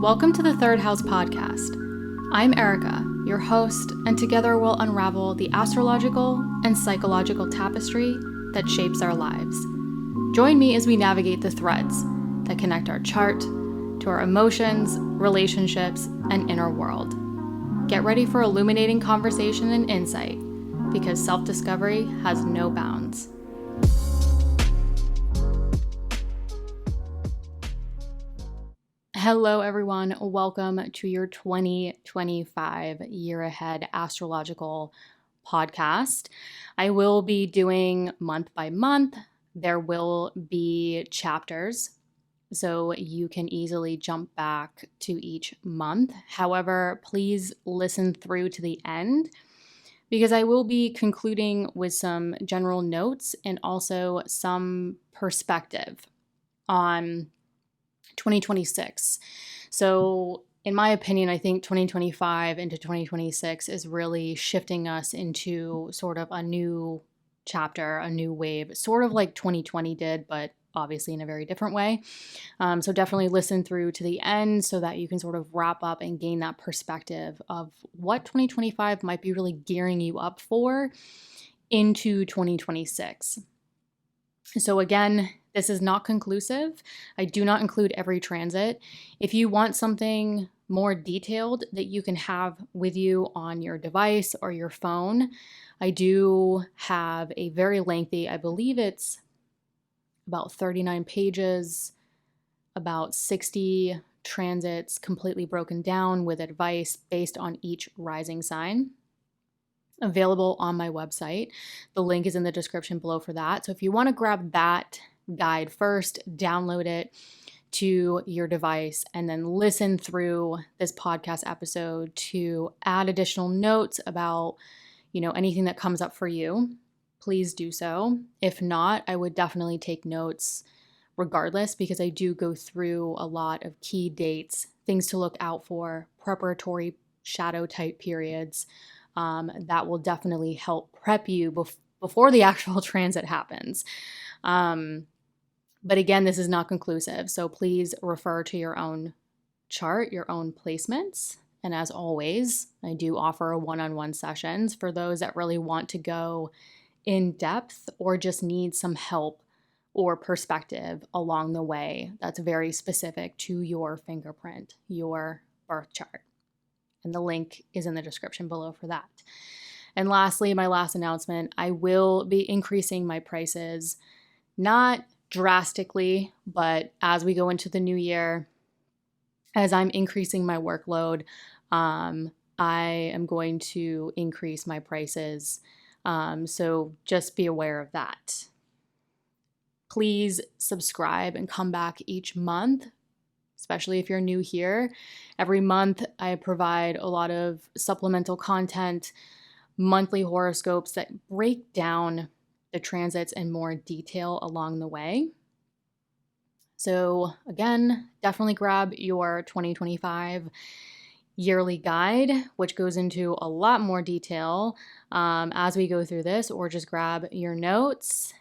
Welcome to the Third House Podcast. I'm Erica, your host, and together we'll unravel the astrological and psychological tapestry that shapes our lives. Join me as we navigate the threads that connect our chart to our emotions, relationships, and inner world. Get ready for illuminating conversation and insight, because self-discovery has no bounds. Hello, everyone. Welcome to your 2025 year ahead astrological podcast. I will be doing month by month. There will be chapters, so you can easily jump back to each month. However, please listen through to the end because I will be concluding with some general notes and also some perspective on 2026. So in my opinion, I think 2025 into 2026 is really shifting us into sort of a new chapter, a new wave, sort of like 2020 did, but obviously in a very different way. So definitely listen through to the end so that you can sort of wrap up and gain that perspective of what 2025 might be really gearing you up for into 2026. So again, this is not conclusive. I do not include every transit. If you want something more detailed that you can have with you on your device or your phone, I do have a very lengthy, I believe it's about 39 pages, about 60 transits completely broken down with advice based on each rising sign, available on my website. The link is in the description below for that. So if you want to grab that guide first, download it to your device, and then listen through this podcast episode to add additional notes about, anything that comes up for you, please do so. If not, I would definitely take notes regardless, because I do go through a lot of key dates, things to look out for, preparatory shadow type periods, that will definitely help prep you before the actual transit happens. But again, this is not conclusive, so please refer to your own chart, your own placements. And as always, I do offer one-on-one sessions for those that really want to go in depth or just need some help or perspective along the way that's very specific to your fingerprint, your birth chart. And the link is in the description below for that. And lastly, my last announcement, I will be increasing my prices, not drastically, but as we go into the new year, as I'm increasing my workload, I am going to increase my prices. So just be aware of that. Please subscribe and come back each month, especially if you're new here. Every month, I provide a lot of supplemental content, monthly horoscopes that break down the transits in more detail along the way. So again, definitely grab your 2025 yearly guide, which goes into a lot more detail as we go through this, or just grab your notes,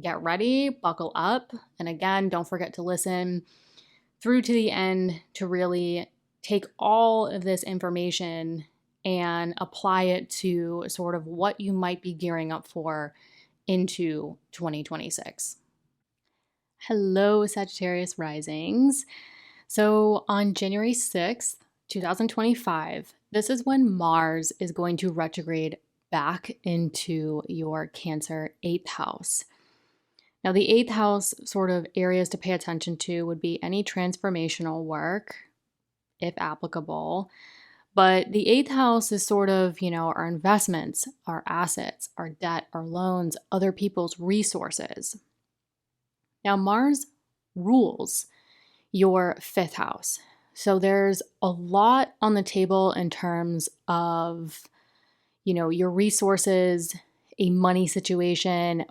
get ready, buckle up. And again, don't forget to listen through to the end to really take all of this information and apply it to sort of what you might be gearing up for into 2026. Hello, Sagittarius risings. So on January 6th, 2025, this is when Mars is going to retrograde back into your Cancer 8th house. Now, the 8th house sort of areas to pay attention to would be any transformational work, if applicable. But the 8th house is sort of, our investments, our assets, our debt, our loans, other people's resources. Now, Mars rules your 5th house. So there's a lot on the table in terms of, your resources, a money situation,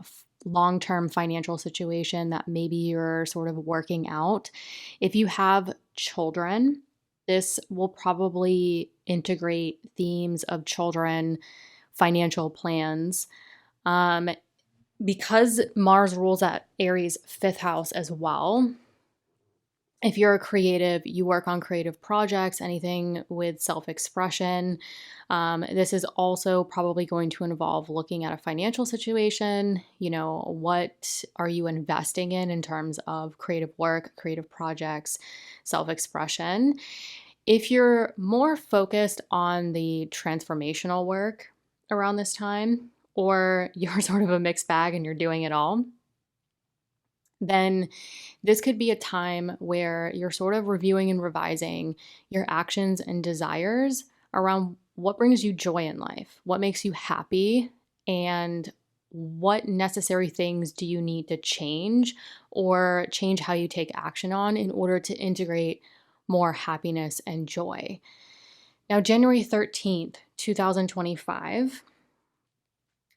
long-term financial situation that maybe you're sort of working out. If you have children, this will probably integrate themes of children, financial plans. Because Mars rules at Aries' 5th house as well, If you're a creative, you work on creative projects, anything with self-expression. This is also probably going to involve looking at a financial situation. What are you investing in terms of creative work, creative projects, self-expression? If you're more focused on the transformational work around this time, or you're sort of a mixed bag and you're doing it all, then this could be a time where you're sort of reviewing and revising your actions and desires around what brings you joy in life, what makes you happy, and what necessary things do you need to change or change how you take action on in order to integrate more happiness and joy. Now, January 13th, 2025,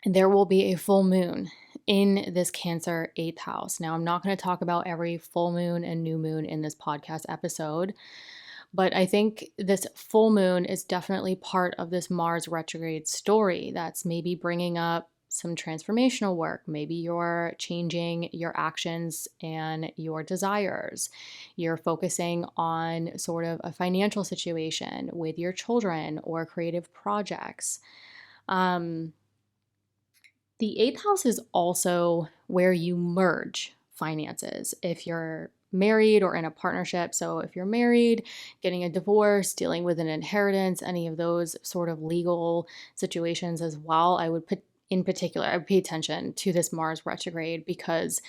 there will be a full moon in this Cancer 8th house. Now, I'm not going to talk about every full moon and new moon in this podcast episode, but I think this full moon is definitely part of this Mars retrograde story that's maybe bringing up some transformational work. Maybe you're changing your actions and your desires. You're focusing on sort of a financial situation with your children or creative projects. The 8th house is also where you merge finances. If you're married or in a partnership, so if you're married, getting a divorce, dealing with an inheritance, any of those sort of legal situations as well, I would pay attention to this Mars retrograde, because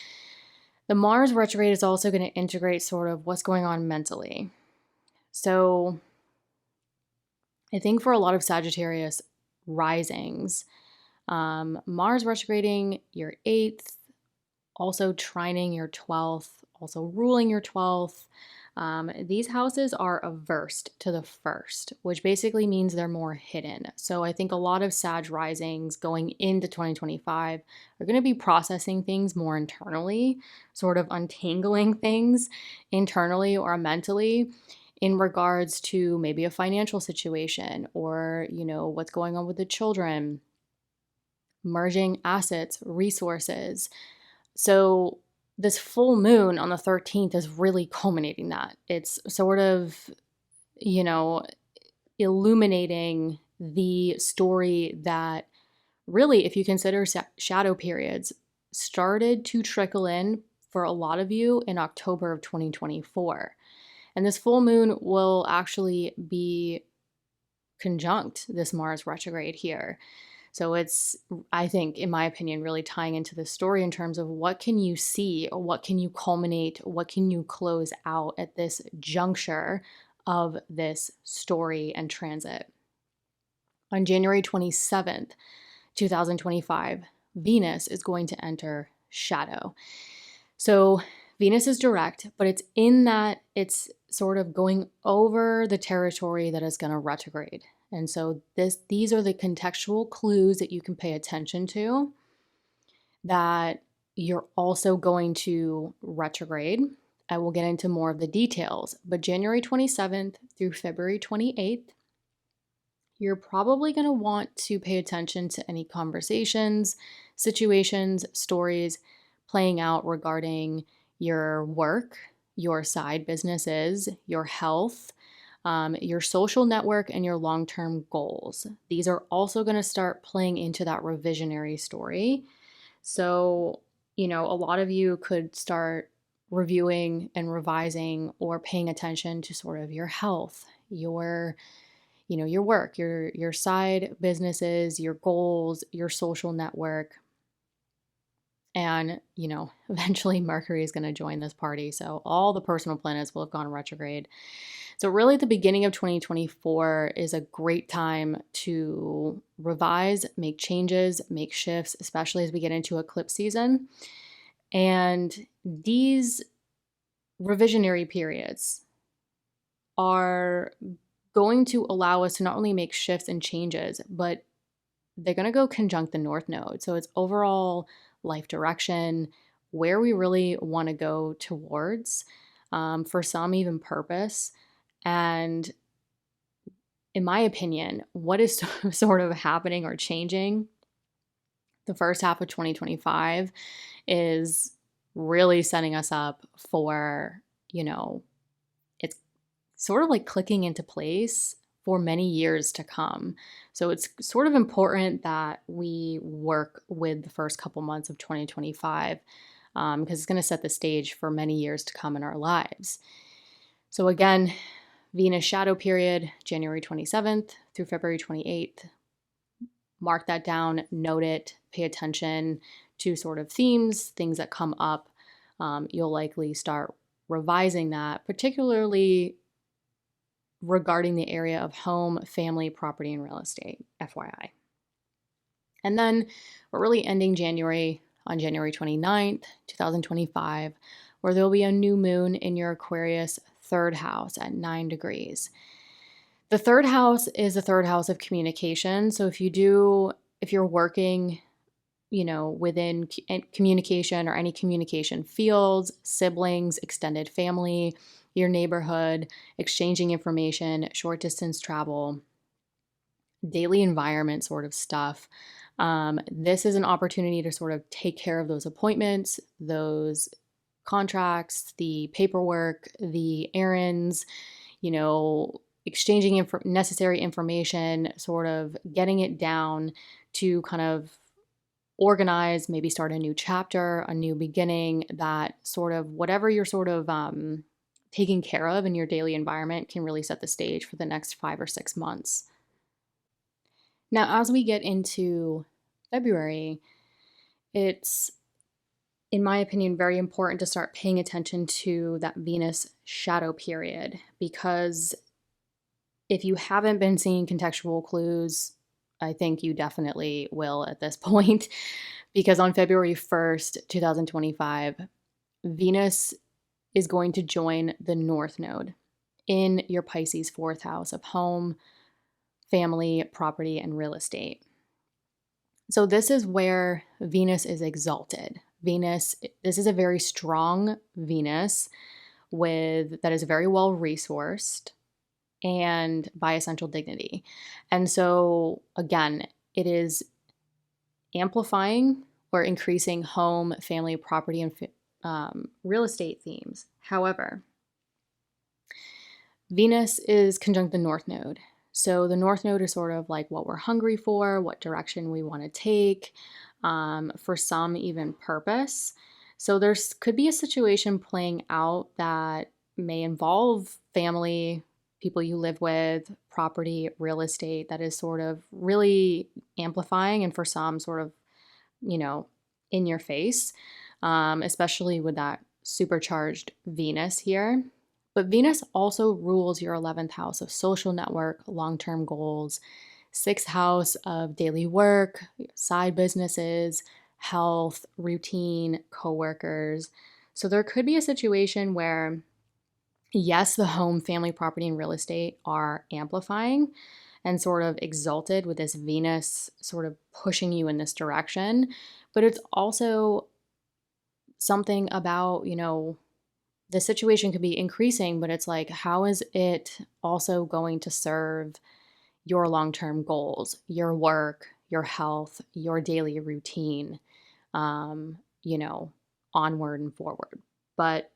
the Mars retrograde is also going to integrate sort of what's going on mentally. So I think for a lot of Sagittarius risings, Mars retrograding your 8th, also trining your 12th, also ruling your 12th. These houses are averse to the first, which basically means they're more hidden. So I think a lot of Sag risings going into 2025 are going to be processing things more internally, sort of untangling things internally or mentally in regards to maybe a financial situation or, what's going on with the children, merging assets, resources. So this full moon on the 13th is really culminating that. It's sort of, illuminating the story that really, if you consider shadow periods, started to trickle in for a lot of you in October of 2024. And this full moon will actually be conjunct this Mars retrograde here. So it's, I think, in my opinion, really tying into the story in terms of what can you see, or what can you culminate, what can you close out at this juncture of this story and transit. On January 27th, 2025, Venus is going to enter shadow. So Venus is direct, but it's in that it's sort of going over the territory that is going to retrograde. And so these are the contextual clues that you can pay attention to, that you're also going to retrograde. I will get into more of the details, but January 27th through February 28th, you're probably going to want to pay attention to any conversations, situations, stories playing out regarding your work, your side businesses, your health, your social network, and your long-term goals. These are also going to start playing into that revisionary story. So, a lot of you could start reviewing and revising or paying attention to sort of your health, your work, your side businesses, your goals, your social network. And, eventually Mercury is going to join this party. So all the personal planets will have gone retrograde. So really the beginning of 2024 is a great time to revise, make changes, make shifts, especially as we get into eclipse season. And these revisionary periods are going to allow us to not only make shifts and changes, but they're going to go conjunct the North Node. So it's overall life direction, where we really want to go towards, for some even purpose. And in my opinion, what is sort of happening or changing the first half of 2025 is really setting us up for, sort of like clicking into place for many years to come. So it's sort of important that we work with the first couple months of 2025 because it's going to set the stage for many years to come in our lives. So again, Venus shadow period, January 27th through February 28th. Mark that down, note it, pay attention to sort of themes, things that come up. You'll likely start revising that, particularly regarding the area of home, family, property, and real estate, FYI. And then we're really ending January on January 29th, 2025, where there'll be a new moon in your Aquarius third house at 9 degrees. The third house is the third house of communication. So if you're working, within communication or any communication fields, siblings, extended family, your neighborhood, exchanging information, short distance travel, daily environment sort of stuff, this is an opportunity to sort of take care of those appointments, those contracts, the paperwork, the errands, exchanging necessary information, sort of getting it down to kind of organize, maybe start a new chapter, a new beginning, that sort of whatever you're sort of taking care of in your daily environment can really set the stage for the next 5 or 6 months. Now, as we get into February, it's, in my opinion, very important to start paying attention to that Venus shadow period, because if you haven't been seeing contextual clues, I think you definitely will at this point, because on February 1st, 2025, Venus is going to join the North Node in your Pisces fourth house of home, family, property, and real estate. So this is where Venus is exalted. This is a very strong Venus that is very well resourced and by essential dignity. And so again, it is amplifying or increasing home, family, property, and real estate themes. However, Venus is conjunct the North Node. So the North Node is sort of like what we're hungry for, what direction we want to take, for some even purpose. So could be a situation playing out that may involve family, people you live with, property, real estate, that is sort of really amplifying, and for some sort of, in your face, especially with that supercharged Venus here. But Venus also rules your 11th house of social network, long-term goals, 6th house of daily work, side businesses, health, routine, coworkers. So there could be a situation where, yes, the home, family, property, and real estate are amplifying and sort of exalted with this Venus sort of pushing you in this direction, but it's also something about, the situation could be increasing, but it's like, how is it also going to serve your long-term goals, your work, your health, your daily routine, onward and forward. But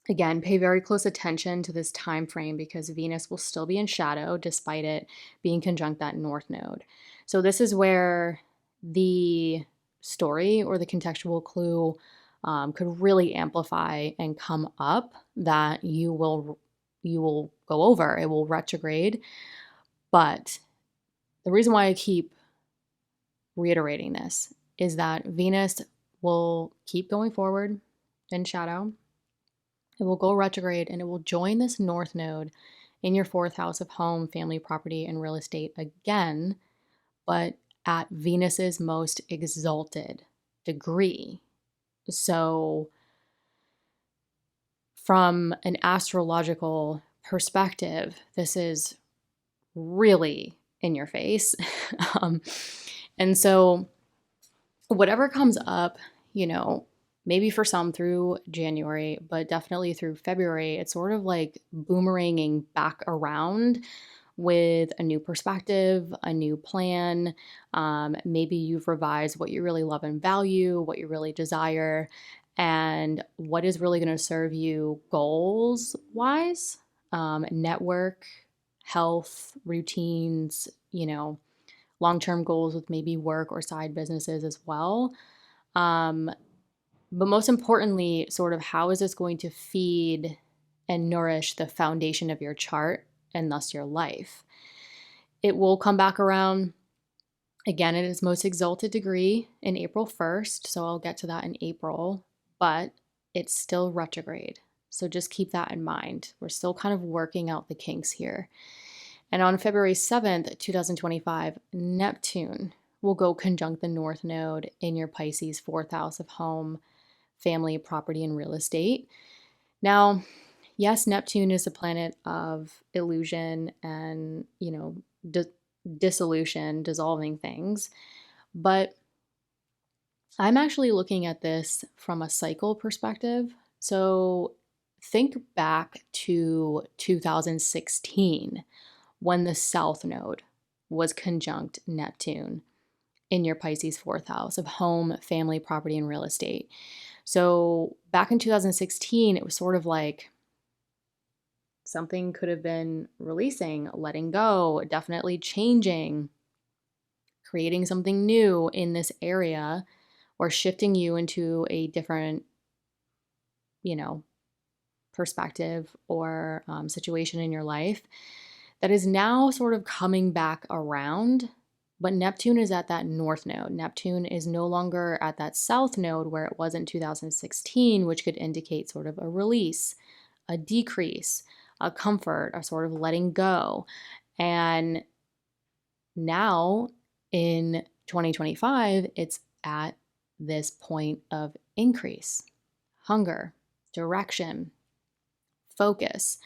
again, pay very close attention to this time frame, because Venus will still be in shadow despite it being conjunct that North Node. So this is where the story or the contextual clue could really amplify and come up that you will go over. It will retrograde. But the reason why I keep reiterating this is that Venus will keep going forward in shadow. It will go retrograde, and it will join this North Node in your 4th house of home, family, property, and real estate again, but at Venus's most exalted degree. So from an astrological perspective, this is really in your face. And so whatever comes up, maybe for some through January, but definitely through February, it's sort of like boomeranging back around with a new perspective, a new plan. Maybe you've revised what you really love and value, what you really desire, and what is really going to serve you goals-wise. network, health, routines, long-term goals with maybe work or side businesses as well. But most importantly, sort of how is this going to feed and nourish the foundation of your chart and thus your life? It will come back around again at its most exalted degree in April 1st. So I'll get to that in April, but it's still retrograde. So just keep that in mind. We're still kind of working out the kinks here. And on February 7th, 2025, Neptune will go conjunct the North Node in your Pisces 4th house of home, family, property, and real estate. Now, yes, Neptune is a planet of illusion and, dissolution, dissolving things. But I'm actually looking at this from a cycle perspective. So think back to 2016 when the South Node was conjunct Neptune in your Pisces 4th house of home, family, property, and real estate. So back in 2016, it was sort of like something could have been releasing, letting go, definitely changing, creating something new in this area, or shifting you into a different, perspective or situation in your life that is now sort of coming back around. But Neptune is at that North Node. Neptune is no longer at that South Node where it was in 2016, which could indicate sort of a release, a decrease, a comfort, a sort of letting go. And now in 2025, it's at this point of increase, hunger, direction, focus.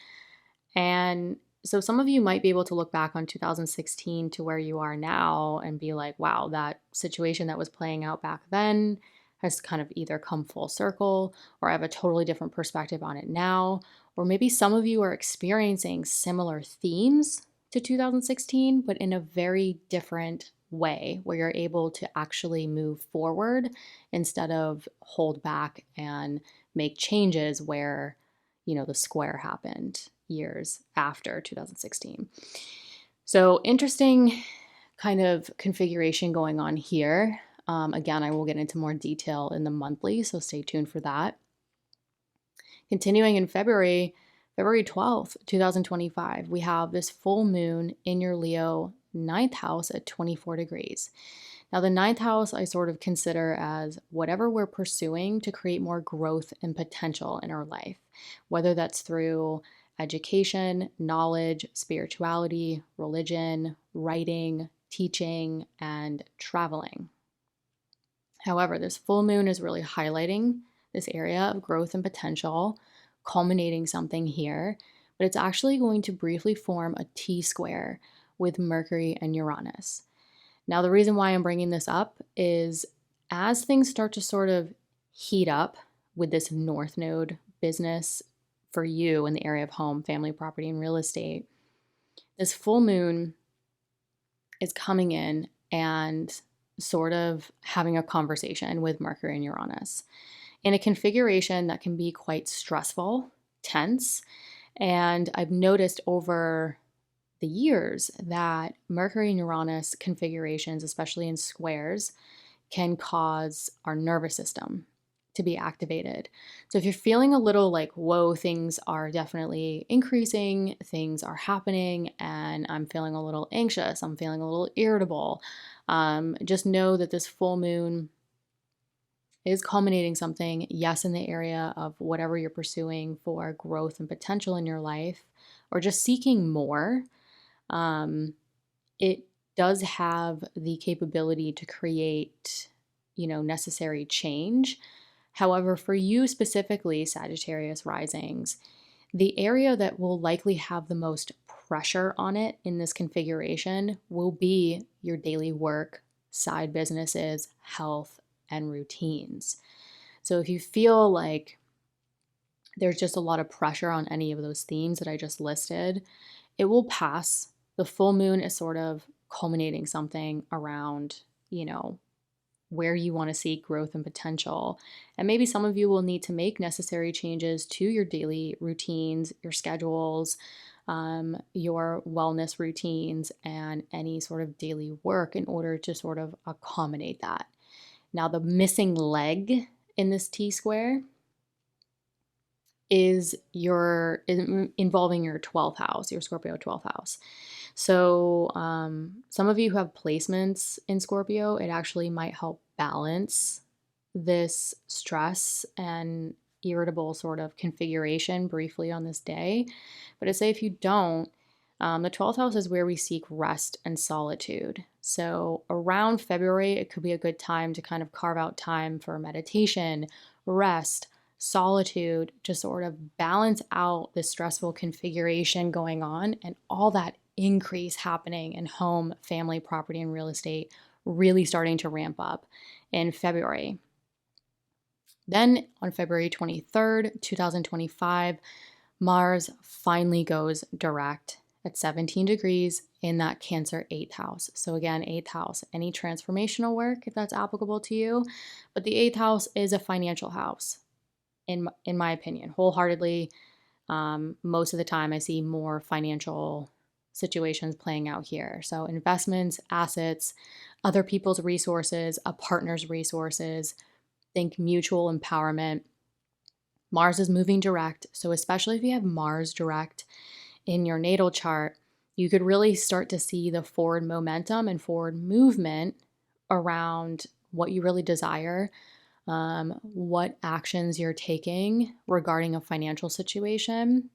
And so some of you might be able to look back on 2016 to where you are now and be like, wow, that situation that was playing out back then has kind of either come full circle, or I have a totally different perspective on it now. Or maybe some of you are experiencing similar themes to 2016, but in a very different way where you're able to actually move forward instead of hold back and make changes where, the square happened years after 2016. So interesting kind of configuration going on here. Again, I will get into more detail in the monthly, so stay tuned for that. Continuing in February 12th, 2025, we have this full moon in your Leo 9th house at 24 degrees. Now, the 9th house I sort of consider as whatever we're pursuing to create more growth and potential in our life, whether that's through education, knowledge, spirituality, religion, writing, teaching, and traveling. However, this full moon is really highlighting this area of growth and potential, culminating something here, but it's actually going to briefly form a T-square with Mercury and Uranus. Now, the reason why I'm bringing this up is as things start to sort of heat up with this North Node business for you in the area of home, family, property, and real estate, this full moon is coming in and sort of having a conversation with Mercury and Uranus in a configuration that can be quite stressful, tense, and I've noticed over the years that Mercury and Uranus configurations, especially in squares, can cause our nervous system to be activated. So if you're feeling a little like, whoa, things are definitely increasing, things are happening, and I'm feeling a little anxious, I'm feeling a little irritable, just know that this full moon is culminating something, yes, in the area of whatever you're pursuing for growth and potential in your life, or just seeking more. It does have the capability to create, necessary change. However, for you specifically, Sagittarius risings, the area that will likely have the most pressure on it in this configuration will be your daily work, side businesses, health, and routines. So if you feel like there's just a lot of pressure on any of those themes that I just listed, it will pass. The full moon is sort of culminating something around, where you want to see growth and potential. And maybe some of you will need to make necessary changes to your daily routines, your schedules, your wellness routines, and any sort of daily work in order to sort of accommodate that. Now, the missing leg in this T square is involving your 12th house, your Scorpio 12th house. So some of you who have placements in Scorpio, it actually might help balance this stress and irritable sort of configuration briefly on this day. But I say if you don't, the 12th house is where we seek rest and solitude. So around February, it could be a good time to kind of carve out time for meditation, rest, solitude, to sort of balance out the stressful configuration going on and all that increase happening in home, family, property, and real estate really starting to ramp up in February. Then on February 23rd, 2025, Mars finally goes direct at 17 degrees in that Cancer 8th house. So again, 8th house, any transformational work, if that's applicable to you. But the 8th house is a financial house, in my opinion, wholeheartedly. Most of the time I see more financial situations playing out here. So investments, assets, other people's resources, a partner's resources, think mutual empowerment. Mars is moving direct. So especially if you have Mars direct in your natal chart, you could really start to see the forward momentum and forward movement around what you really desire, what actions you're taking regarding a financial situation,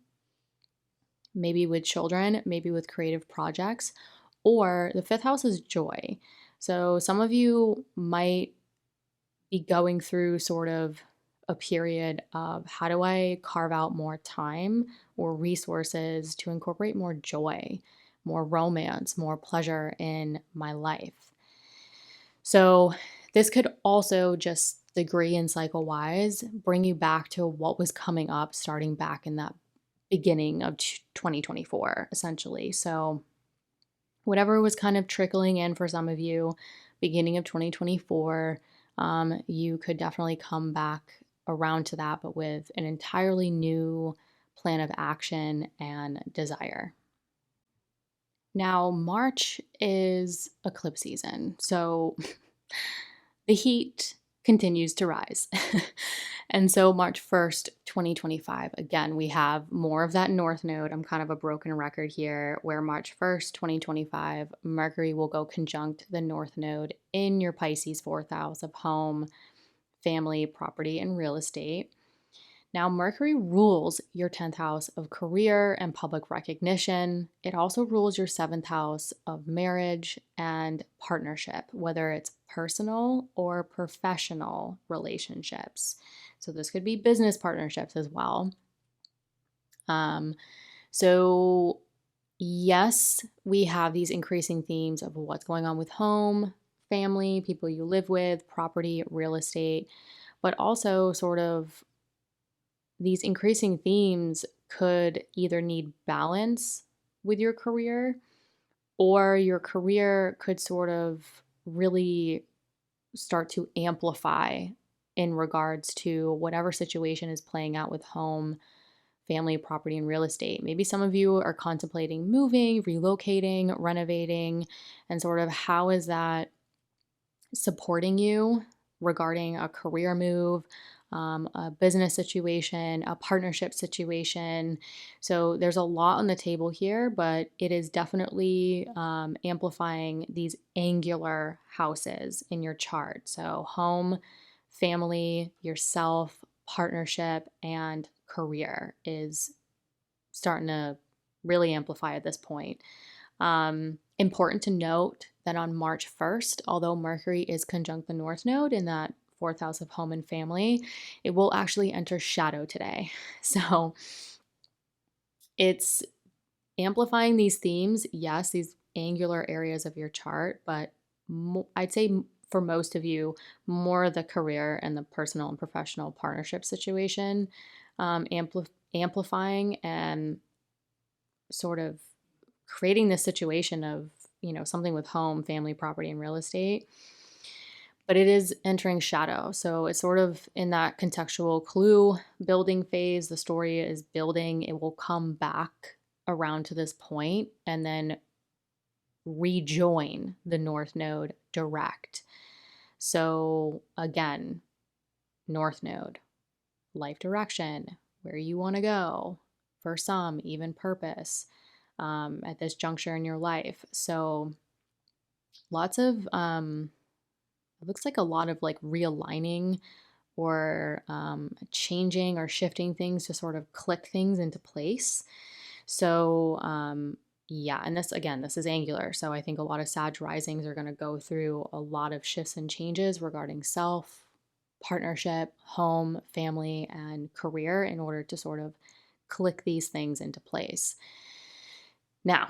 maybe with children, maybe with creative projects, or the 5th house is joy. So some of you might be going through sort of a period of how do I carve out more time or resources to incorporate more joy, more romance, more pleasure in my life. So this could also just degree and cycle wise bring you back to what was coming up starting back in that beginning of 2024, essentially. So whatever was kind of trickling in for some of you, beginning of 2024, you could definitely come back around to that, but with an entirely new plan of action and desire. Now, March is eclipse season, so the heat continues to rise. And so March 1st, 2025, again, we have more of that north node. I'm kind of a broken record here, where March 1st, 2025, Mercury will go conjunct the north node in your Pisces 4th house of home, family, property, and real estate. Now, Mercury rules your 10th house of career and public recognition. It also rules your 7th house of marriage and partnership, whether it's personal or professional relationships. So this could be business partnerships as well. So yes, we have these increasing themes of what's going on with home, family, people you live with, property, real estate, but also sort of these increasing themes could either need balance with your career, or your career could sort of really start to amplify in regards to whatever situation is playing out with home, family, property, and real estate. Maybe some of you are contemplating moving, relocating, renovating, and sort of how is that supporting you regarding a career move, a business situation, a partnership situation. So there's a lot on the table here, but it is definitely amplifying these angular houses in your chart. So home, family, yourself, partnership, and career is starting to really amplify at this point. Important to note that on March 1st, although Mercury is conjunct the North Node in that 4th house of home and family, it will actually enter shadow today. So it's amplifying these themes, yes, these angular areas of your chart, but I'd say for most of you, more the career and the personal and professional partnership situation, amplifying and sort of creating this situation of, something with home, family, property, and real estate. but it is entering shadow. So it's sort of in that contextual clue building phase. The story is building. It will come back around to this point and then rejoin the North Node direct. So again, North Node, life direction, where you want to go, for some, even purpose at this juncture in your life. So lots of, it looks like a lot of like realigning or changing or shifting things to sort of click things into place. So, yeah, and this again, this is angular. So I think a lot of Sag risings are going to go through a lot of shifts and changes regarding self, partnership, home, family, and career in order to sort of click these things into place. Now,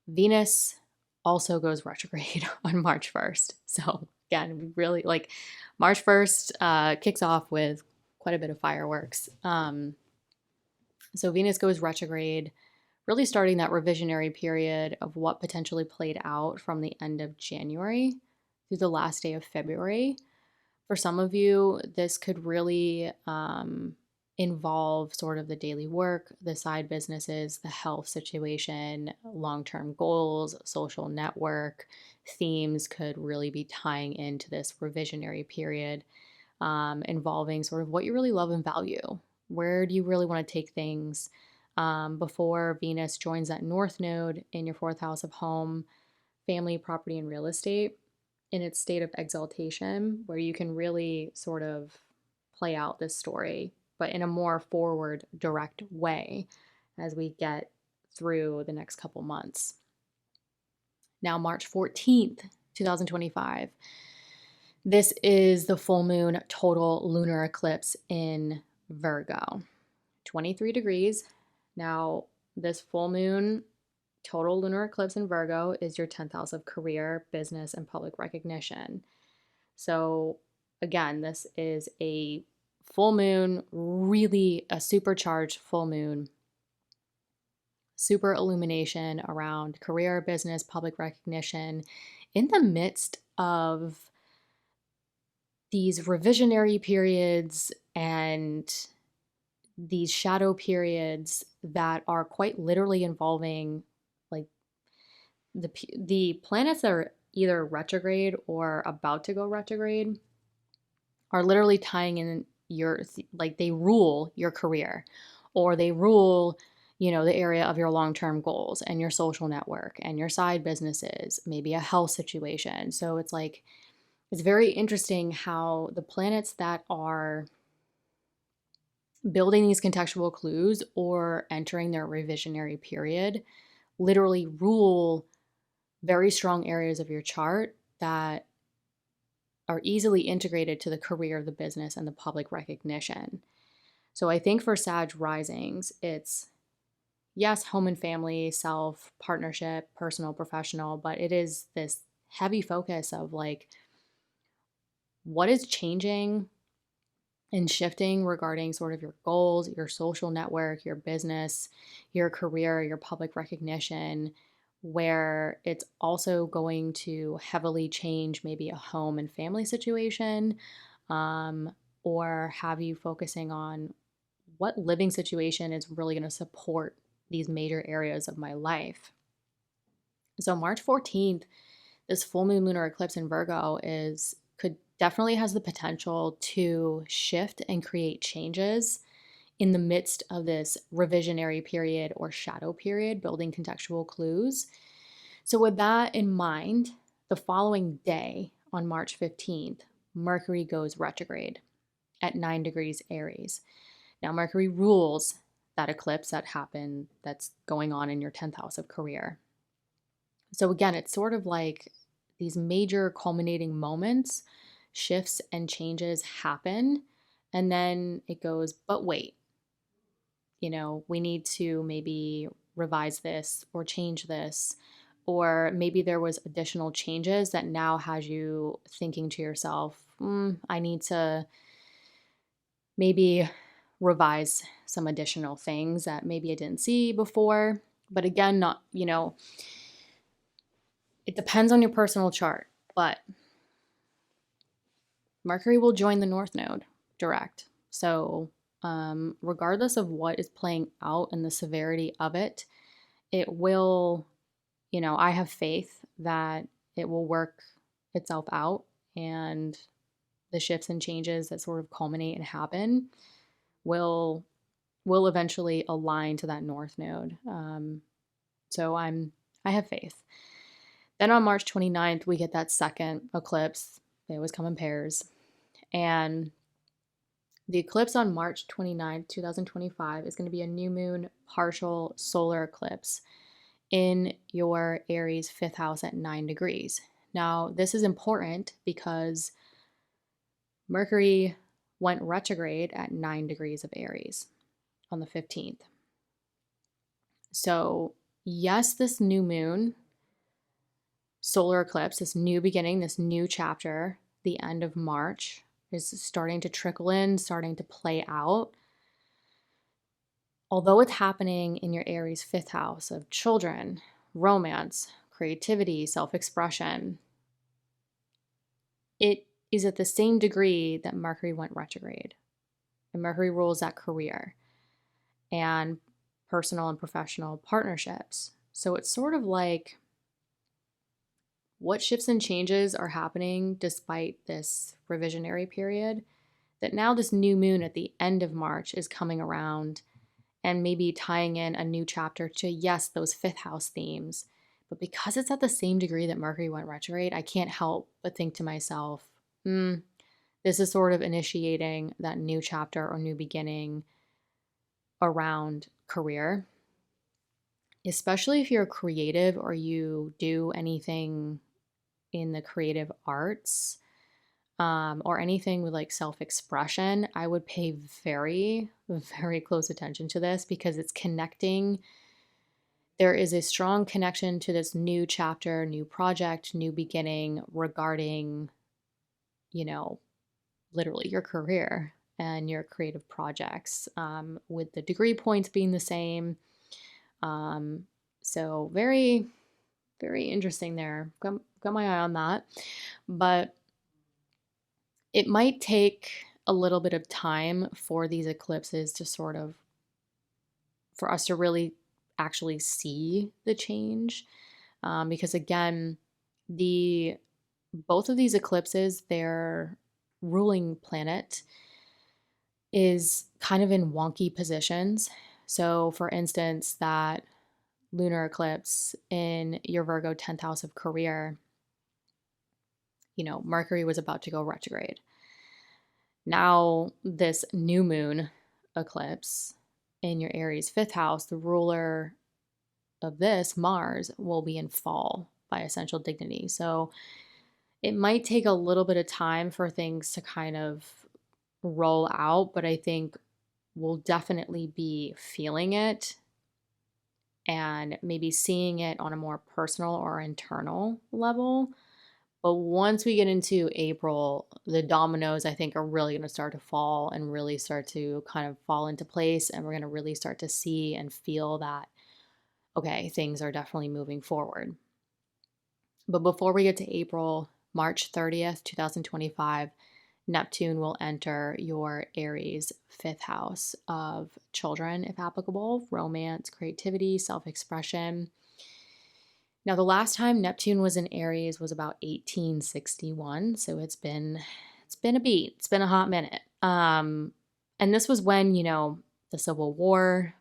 Venus also goes retrograde on March 1st. So again, we really like March 1st kicks off with quite a bit of fireworks. So Venus goes retrograde, really starting that revisionary period of what potentially played out from the end of January through the last day of February. For some of you, this could really involve sort of the daily work, the side businesses, the health situation, long-term goals, social network. Themes could really be tying into this revisionary period, involving sort of what you really love and value. Where do you really want to take things before Venus joins that North Node in your fourth house of home, family, property, and real estate in its state of exaltation, where you can really sort of play out this story, but in a more forward, direct way as we get through the next couple months. Now, March 14th, 2025, this is the full moon total lunar eclipse in Virgo, 23 degrees. Now, this full moon total lunar eclipse in Virgo is your 10th house of career, business, and public recognition. So again, this is a full moon, really a supercharged full moon, super illumination around career, business, public recognition in the midst of these revisionary periods and these shadow periods that are quite literally involving like the planets that are either retrograde or about to go retrograde are literally tying in like they rule your career, or they rule, the area of your long-term goals and your social network and your side businesses, maybe a health situation. So it's like, it's very interesting how the planets that are building these contextual clues or entering their revisionary period literally rule very strong areas of your chart that are easily integrated to the career, the business, and the public recognition. So I think for Sag risings, it's yes, home and family, self, partnership, personal, professional, but it is this heavy focus of like, what is changing and shifting regarding sort of your goals, your social network, your business, your career, your public recognition, where it's also going to heavily change maybe a home and family situation, or have you focusing on what living situation is really going to support these major areas of my life. So March 14th, this full moon lunar eclipse in Virgo definitely has the potential to shift and create changes in the midst of this revisionary period or shadow period, building contextual clues. So with that in mind, the following day on March 15th, Mercury goes retrograde at 9 degrees Aries. Now, Mercury rules that eclipse that's going on in your 10th house of career. So again, it's sort of like these major culminating moments, shifts and changes happen, and then it goes, but wait, we need to maybe revise this or change this, or maybe there was additional changes that now has you thinking to yourself, I need to maybe revise some additional things that maybe I didn't see before. But again, it depends on your personal chart, but Mercury will join the North Node direct. So, regardless of what is playing out and the severity of it, it will, I have faith that it will work itself out, and the shifts and changes that sort of culminate and happen will eventually align to that North Node. So I have faith. Then on March 29th, we get that second eclipse. They always come in pairs. And the eclipse on March 29th, 2025 is going to be a new moon partial solar eclipse in your Aries 5th house at 9 degrees. Now, this is important because Mercury went retrograde at 9 degrees of Aries on the 15th. So, yes, this new moon solar eclipse, this new beginning, this new chapter, the end of March, is starting to trickle in, starting to play out. Although it's happening in your Aries 5th house of children, romance, creativity, self-expression, it is at the same degree that Mercury went retrograde. And Mercury rules that career and personal and professional partnerships. So it's sort of like what shifts and changes are happening despite this revisionary period, that now this new moon at the end of March is coming around and maybe tying in a new chapter to, yes, those 5th house themes. But because it's at the same degree that Mercury went retrograde, I can't help but think to myself, this is sort of initiating that new chapter or new beginning around career, especially if you're creative or you do anything in the creative arts, or anything with like self-expression. I would pay very, very close attention to this because it's connecting. There is a strong connection to this new chapter, new project, new beginning regarding, literally your career and your creative projects, with the degree points being the same. So very, very interesting there. Got my eye on that. But it might take a little bit of time for these eclipses to for us to really actually see the change. Because again, both of these eclipses, their ruling planet is kind of in wonky positions. So for instance, that lunar eclipse in your Virgo 10th house of career, Mercury was about to go retrograde. Now, this new moon eclipse in your Aries 5th house, the ruler of this, Mars, will be in fall by essential dignity. So it might take a little bit of time for things to kind of roll out, but I think we'll definitely be feeling it and maybe seeing it on a more personal or internal level. But once we get into April, the dominoes, I think, are really going to start to fall and really start to kind of fall into place. And we're going to really start to see and feel that, okay, things are definitely moving forward. But before we get to April, March 30th, 2025, Neptune will enter your Aries 5th house of children, if applicable, romance, creativity, self-expression. Now, the last time Neptune was in Aries was about 1861, so it's been a beat. It's been a hot minute. And this was when, the Civil War,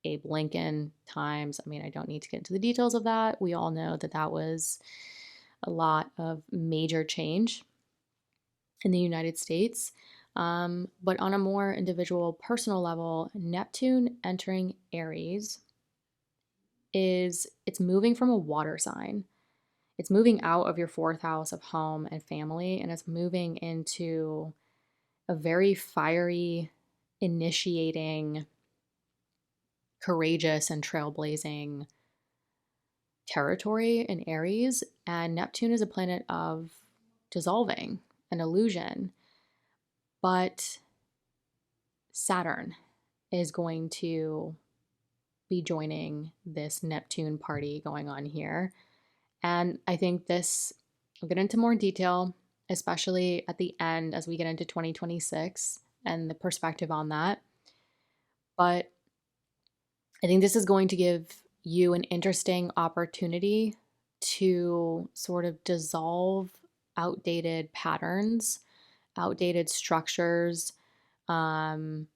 Abe Lincoln times. I mean, I don't need to get into the details of that. We all know that was a lot of major change in the United States. But on a more individual, personal level, Neptune entering Aries it's moving from a water sign. It's moving out of your 4th house of home and family, and it's moving into a very fiery, initiating, courageous, and trailblazing territory in Aries. And Neptune is a planet of dissolving and illusion. But Saturn is going to be joining this Neptune party going on here. And I think I'll get into more detail, especially at the end as we get into 2026 and the perspective on that. But I think this is going to give you an interesting opportunity to sort of dissolve outdated patterns, outdated structures, um,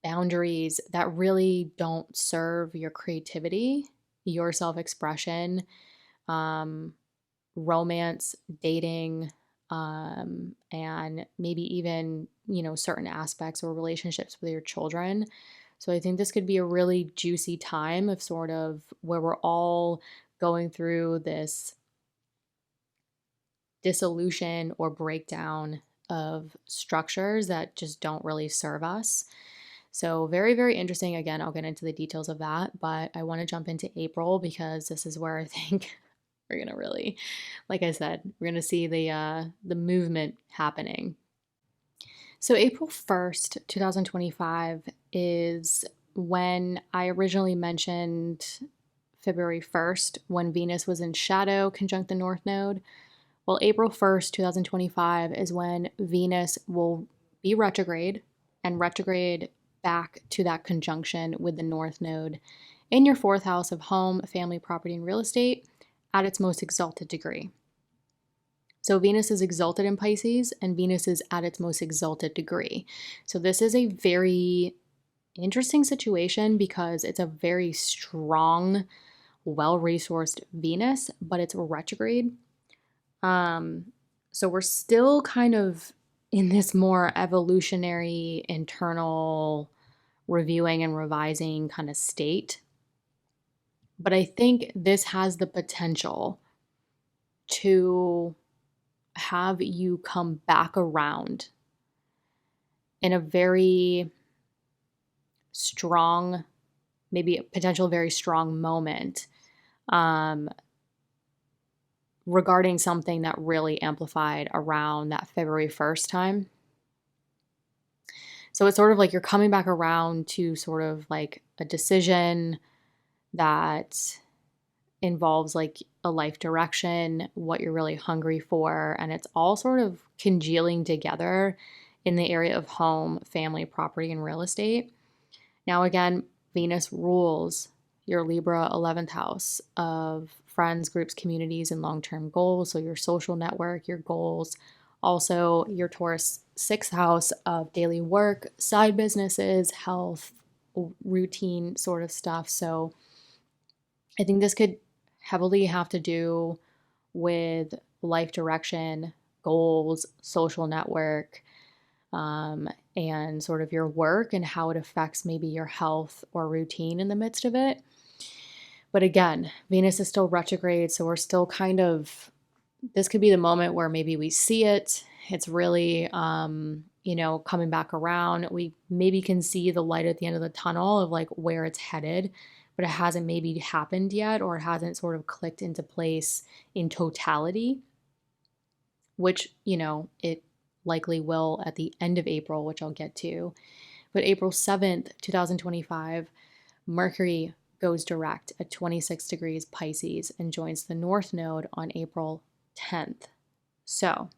boundaries that really don't serve your creativity, your self expression, um, romance, dating, and maybe even, certain aspects or relationships with your children. So I think this could be a really juicy time of sort of where we're all going through this dissolution or breakdown of structures that just don't really serve us. So, very, very interesting. Again, I'll get into the details of that, but I want to jump into April because this is where I think we're gonna really, like I said, we're gonna see the movement happening. So, April 1st, 2025 is when I originally mentioned February 1st, when Venus was in shadow conjunct the North Node. Well, April 1st, 2025 is when Venus will be retrograde and retrograde back to that conjunction with the North Node in your fourth house of home, family, property, and real estate at its most exalted degree. So Venus is exalted in Pisces and Venus is at its most exalted degree. So this is a very interesting situation because it's a very strong, well-resourced Venus, but it's retrograde. So we're still kind of in this more evolutionary, internal reviewing and revising kind of state. But I think this has the potential to have you come back around in a very strong, maybe a potential very strong moment, regarding something that really amplified around that February 1st time. So it's sort of like you're coming back around to sort of like a decision that involves like a life direction, what you're really hungry for, and it's all sort of congealing together in the area of home, family, property, and real estate. Now, again, Venus rules your Libra 11th house of friends, groups, communities, and long term goals. So, your social network, your goals. Also, your Taurus 6th house of daily work, side businesses, health, routine sort of stuff. So, I think this could heavily have to do with life direction, goals, social network, and sort of your work and how it affects maybe your health or routine in the midst of it. But again, Venus is still retrograde, so we're still kind of, this could be the moment where maybe we see it. It's really, coming back around. We maybe can see the light at the end of the tunnel of like where it's headed, but it hasn't maybe happened yet, or it hasn't sort of clicked into place in totality, which, it likely will at the end of April, which I'll get to. But April 7th, 2025, Mercury goes direct at 26 degrees Pisces and joins the North Node on April 10th. So,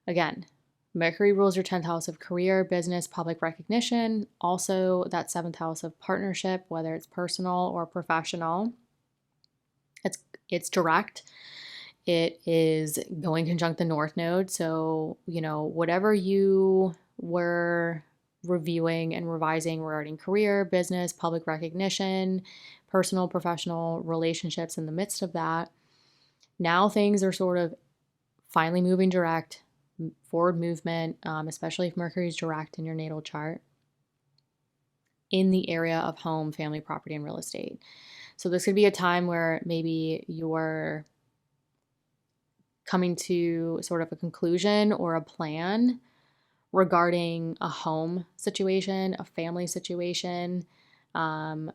again, Mercury rules your 10th house of career, business, public recognition, also that 7th house of partnership, whether it's personal or professional. It's direct. It is going conjunct the North Node. So, whatever you were reviewing and revising regarding career, business, public recognition, personal, professional relationships in the midst of that, now things are sort of finally moving direct, forward movement, especially if Mercury is direct in your natal chart, in the area of home, family, property, and real estate. So this could be a time where maybe you're coming to sort of a conclusion or a plan regarding a home situation, a family situation,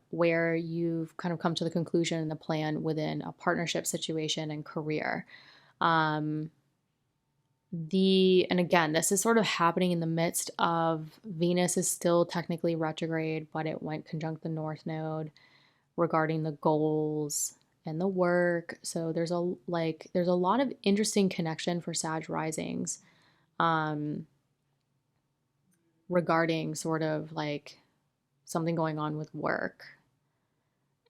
where you've kind of come to the conclusion and the plan within a partnership situation and career. And again, this is sort of happening in the midst of Venus is still technically retrograde, but it went conjunct the North Node regarding the goals and the work. So there's a lot of interesting connection for Sag risings regarding sort of like something going on with work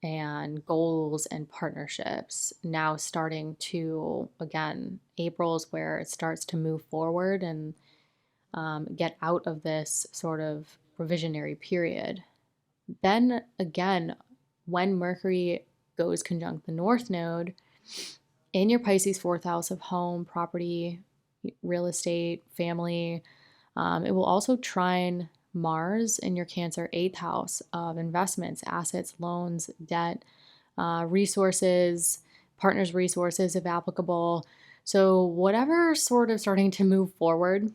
and goals and partnerships. Now starting to, again, April's where it starts to move forward and get out of this sort of revisionary period. Then again, when Mercury goes conjunct the North Node in your Pisces fourth house of home, property, real estate, family, it will also trine Mars in your Cancer eighth house of investments, assets, loans, debt, resources, partners' resources if applicable. So, whatever sort of starting to move forward,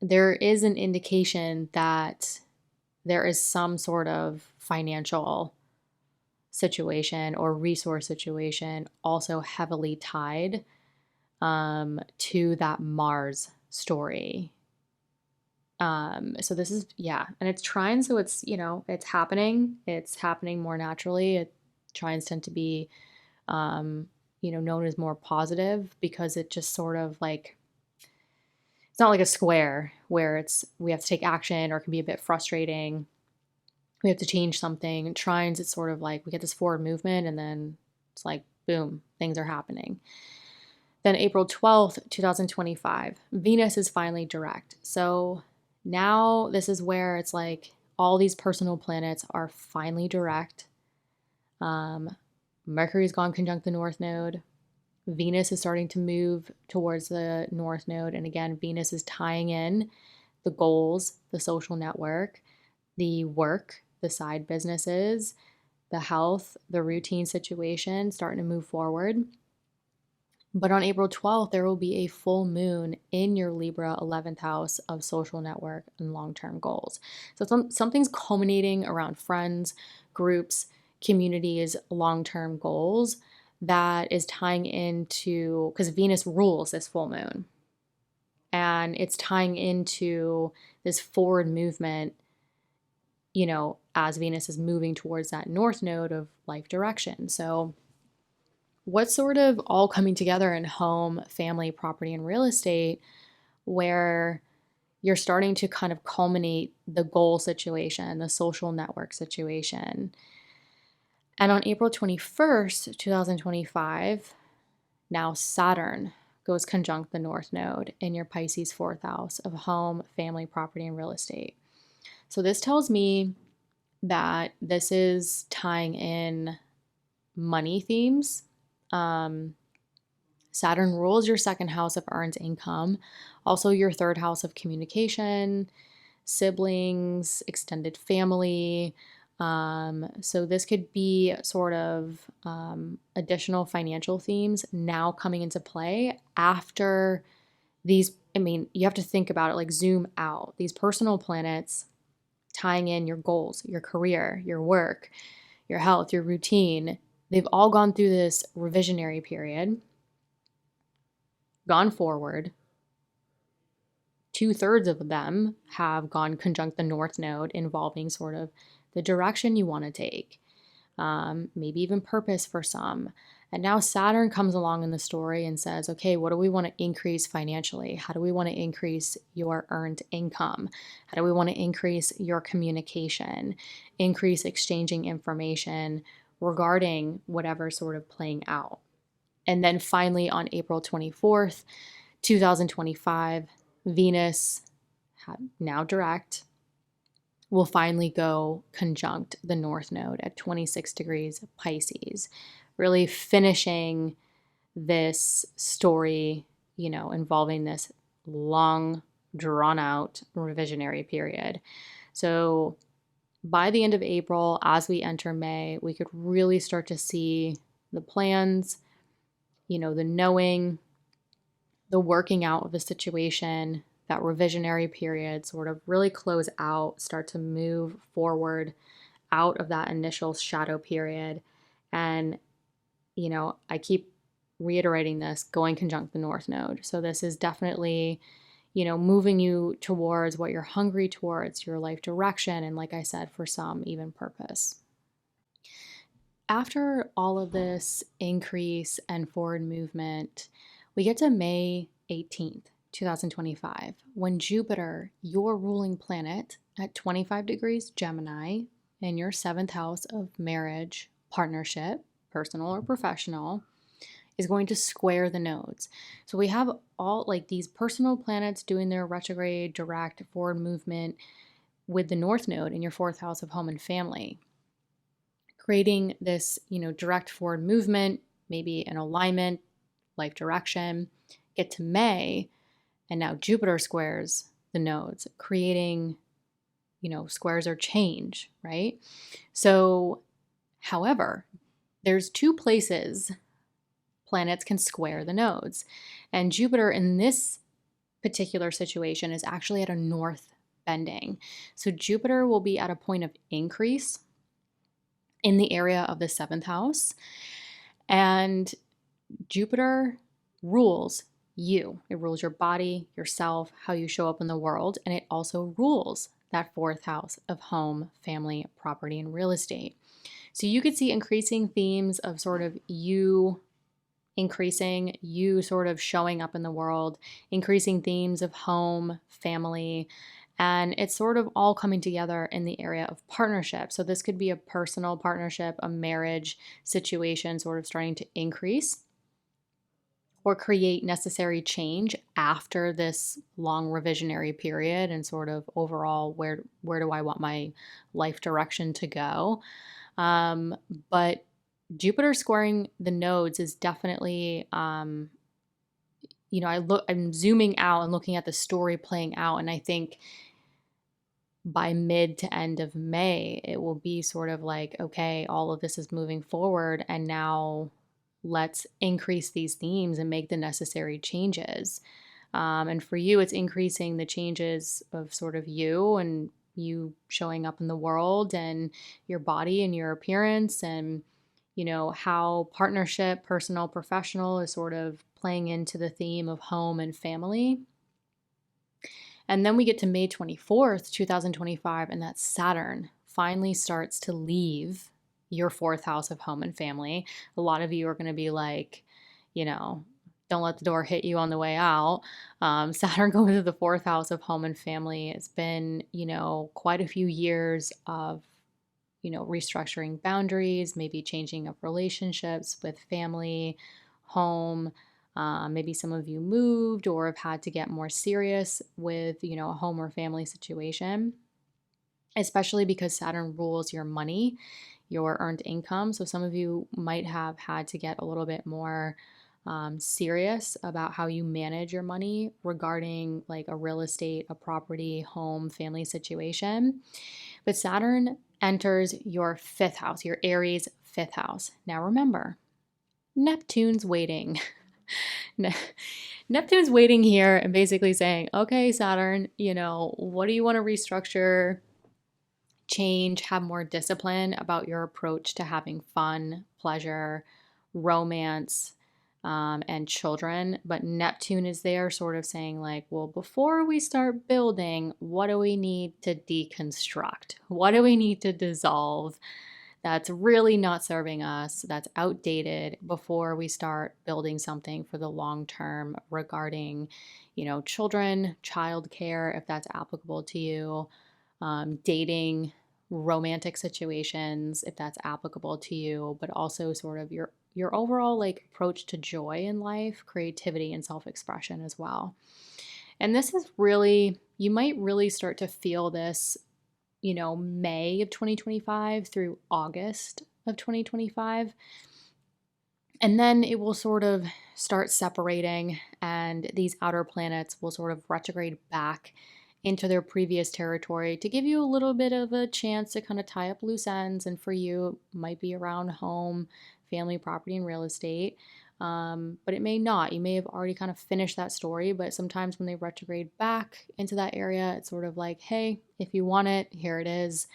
there is an indication that there is some sort of financial situation or resource situation also heavily tied to that Mars story. So this is, yeah, and it's trine, so it's, it's happening more naturally. Trines tend to be, known as more positive because it just sort of like, it's not like a square where we have to take action or it can be a bit frustrating. We have to change something. Trines, it's sort of like we get this forward movement and then it's like, boom, things are happening. Then April 12th, 2025, Venus is finally direct. So now this is where it's like all these personal planets are finally direct. Mercury's gone conjunct the North Node. Venus is starting to move towards the North Node. And again, Venus is tying in the goals, the social network, the work, the side businesses, the health, the routine situation, starting to move forward. But on April 12th, there will be a full moon in your Libra 11th house of social network and long-term goals. So something's culminating around friends, groups, communities, long-term goals that is tying into, because Venus rules this full moon. And it's tying into this forward movement, as Venus is moving towards that North Node of life direction. So what's sort of all coming together in home, family, property, and real estate, where you're starting to kind of culminate the goal situation, the social network situation. And on April 21st, 2025, now Saturn goes conjunct the North Node in your Pisces fourth house of home, family, property, and real estate. So this tells me that this is tying in money themes. Saturn rules your second house of earned income, also your third house of communication, siblings, extended family. So this could be sort of additional financial themes now coming into play after these. I mean, you have to think about it, like zoom out. These personal planets tying in your goals, your career, your work, your health, your routine. They've all gone through this revisionary period, gone forward. 2/3 of them have gone conjunct the North Node, involving sort of the direction you want to take, maybe even purpose for some. And now Saturn comes along in the story and says, okay, what do we want to increase financially? How do we want to increase your earned income? How do we want to increase your communication, increase exchanging information regarding whatever sort of playing out? And then finally on April 24th, 2025, Venus, now direct, will finally go conjunct the North Node at 26 degrees Pisces, really finishing this story, involving this long, drawn out revisionary period. So by the end of April, as we enter May, we could really start to see the plans, the knowing, the working out of the situation, that revisionary period sort of really close out, start to move forward out of that initial shadow period. And, I keep reiterating this, going conjunct the North Node. So this is definitely, moving you towards what you're hungry towards, your life direction. And like I said, for some, even purpose. after all of this increase and forward movement, we get to May 18th, 2025, when Jupiter, your ruling planet, at 25 degrees Gemini in your seventh house of marriage, partnership, personal or professional, is going to square the nodes. So we have all like these personal planets doing their retrograde, direct, forward movement with the North Node in your fourth house of home and family, creating this, direct forward movement, maybe an alignment, life direction. Get to May, and now Jupiter squares the nodes, creating, squares or change, right? So, however, there's two places planets can square the nodes. And Jupiter in this particular situation is actually at a north bending. So Jupiter will be at a point of increase in the area of the seventh house. And Jupiter rules you. It rules your body, yourself, how you show up in the world. And it also rules that fourth house of home, family, property, and real estate. So you could see increasing themes of sort of you increasing, you sort of showing up in the world, increasing themes of home, family, and it's sort of all coming together in the area of partnership. So this could be a personal partnership, a marriage situation sort of starting to increase or create necessary change after this long revisionary period and sort of overall where do I want my life direction to go. But Jupiter squaring the nodes is definitely, I'm zooming out and looking at the story playing out. And I think by mid to end of May, it will be sort of like, okay, all of this is moving forward. And now let's increase these themes and make the necessary changes. And for you, it's increasing the changes of sort of you and you showing up in the world and your body and your appearance and how partnership, personal, professional is sort of playing into the theme of home and family. And then we get to May 24th, 2025, and that Saturn finally starts to leave your fourth house of home and family. A lot of you are going to be like, don't let the door hit you on the way out. Saturn going to the fourth house of home and family. It's been, quite a few years of restructuring boundaries, maybe changing up relationships with family, home. Maybe some of you moved or have had to get more serious with, a home or family situation, especially because Saturn rules your money, your earned income. So some of you might have had to get a little bit more serious about how you manage your money regarding like a real estate, a property, home, family situation. But Saturn enters your fifth house, your Aries fifth house. Now remember, Neptune's waiting. Neptune's waiting here and basically saying, okay, Saturn, what do you want to restructure, change, have more discipline about your approach to having fun, pleasure, romance, and children. But Neptune is there sort of saying like, well, before we start building, what do we need to deconstruct? What do we need to dissolve that's really not serving us, that's outdated before we start building something for the long term regarding, children, childcare, if that's applicable to you, dating, romantic situations, if that's applicable to you, but also sort of your overall like approach to joy in life, creativity, and self-expression as well. And this is really, you might really start to feel this, May of 2025 through August of 2025. And then it will sort of start separating, and these outer planets will sort of retrograde back into their previous territory to give you a little bit of a chance to kind of tie up loose ends. And for you, it might be around home, family, property, and real estate. But it may not. You may have already kind of finished that story, but sometimes when they retrograde back into that area, it's sort of like, hey, if you want it, here it is.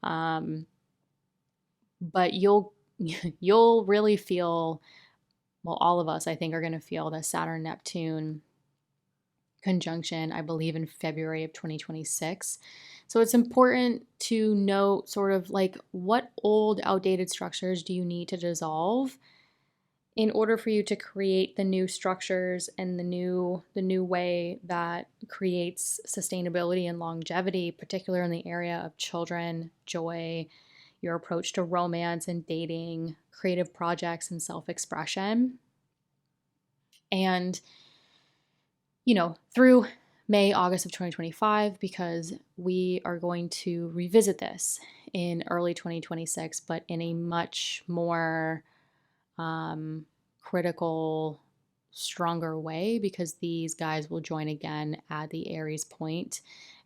But you'll really feel, well, all of us, I think, are going to feel the Saturn Neptune conjunction, I believe, in February of 2026. So it's important to note sort of like what old, outdated structures do you need to dissolve in order for you to create the new structures and the new way that creates sustainability and longevity, particularly in the area of children, joy, your approach to romance and dating, creative projects, and self-expression. And through May, August of 2025, because we are going to revisit this in early 2026, but in a much more critical, stronger way, because these guys will join again at the Aries point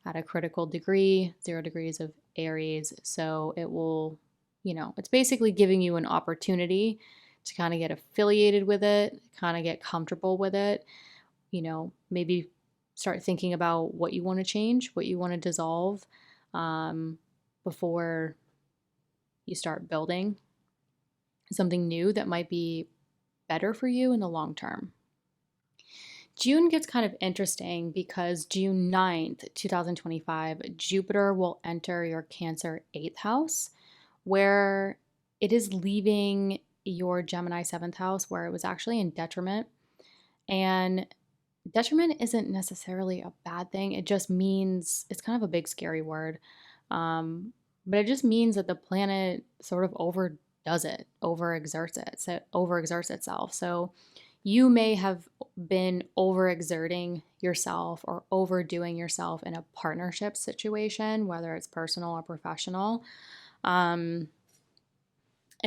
at a critical degree, 0 degrees of Aries. So it will, it's basically giving you an opportunity to kind of get affiliated with it, kind of get comfortable with it, maybe start thinking about what you want to change, what you want to dissolve before you start building something new that might be better for you in the long term. June gets kind of interesting because June 9th, 2025, Jupiter will enter your Cancer 8th house, where it is leaving your Gemini 7th house, where it was actually in detriment. And detriment isn't necessarily a bad thing. It just means, it's kind of a big, scary word. But it just means that the planet sort of overexerts itself. So you may have been overexerting yourself or overdoing yourself in a partnership situation, whether it's personal or professional. And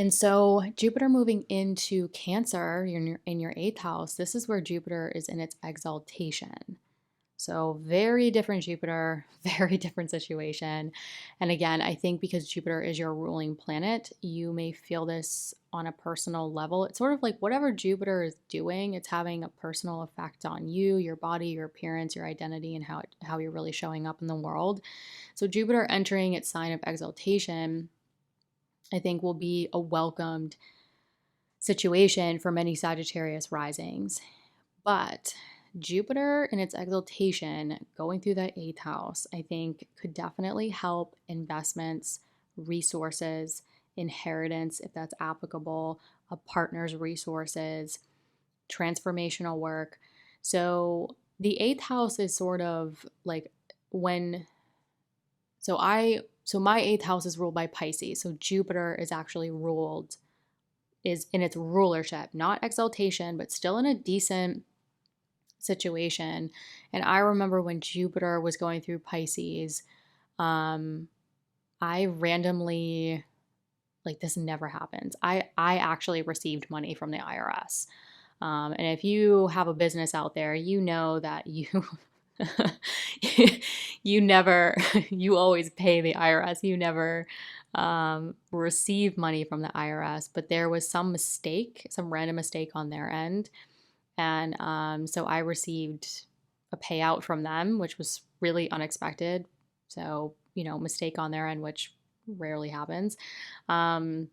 so Jupiter moving into Cancer in your 8th house, this is where Jupiter is in its exaltation. So very different Jupiter, very different situation. And again, I think because Jupiter is your ruling planet, you may feel this on a personal level. It's sort of like whatever Jupiter is doing, it's having a personal effect on you, your body, your appearance, your identity, and how you're really showing up in the world. So Jupiter entering its sign of exaltation, I think, will be a welcomed situation for many Sagittarius risings. But Jupiter in its exaltation going through that 8th house, I think, could definitely help investments, resources, inheritance, if that's applicable, a partner's resources, transformational work. So the 8th house is sort of like when, so my 8th house is ruled by Pisces. So Jupiter is actually is in its rulership, not exaltation, but still in a decent situation. And I remember when Jupiter was going through Pisces, I randomly, like, this never happens. I actually received money from the IRS. And if you have a business out there, you know that you always pay the IRS. You never receive money from the IRS, but there was some random mistake on their end. And so I received a payout from them, which was really unexpected. So, mistake on their end, which rarely happens. And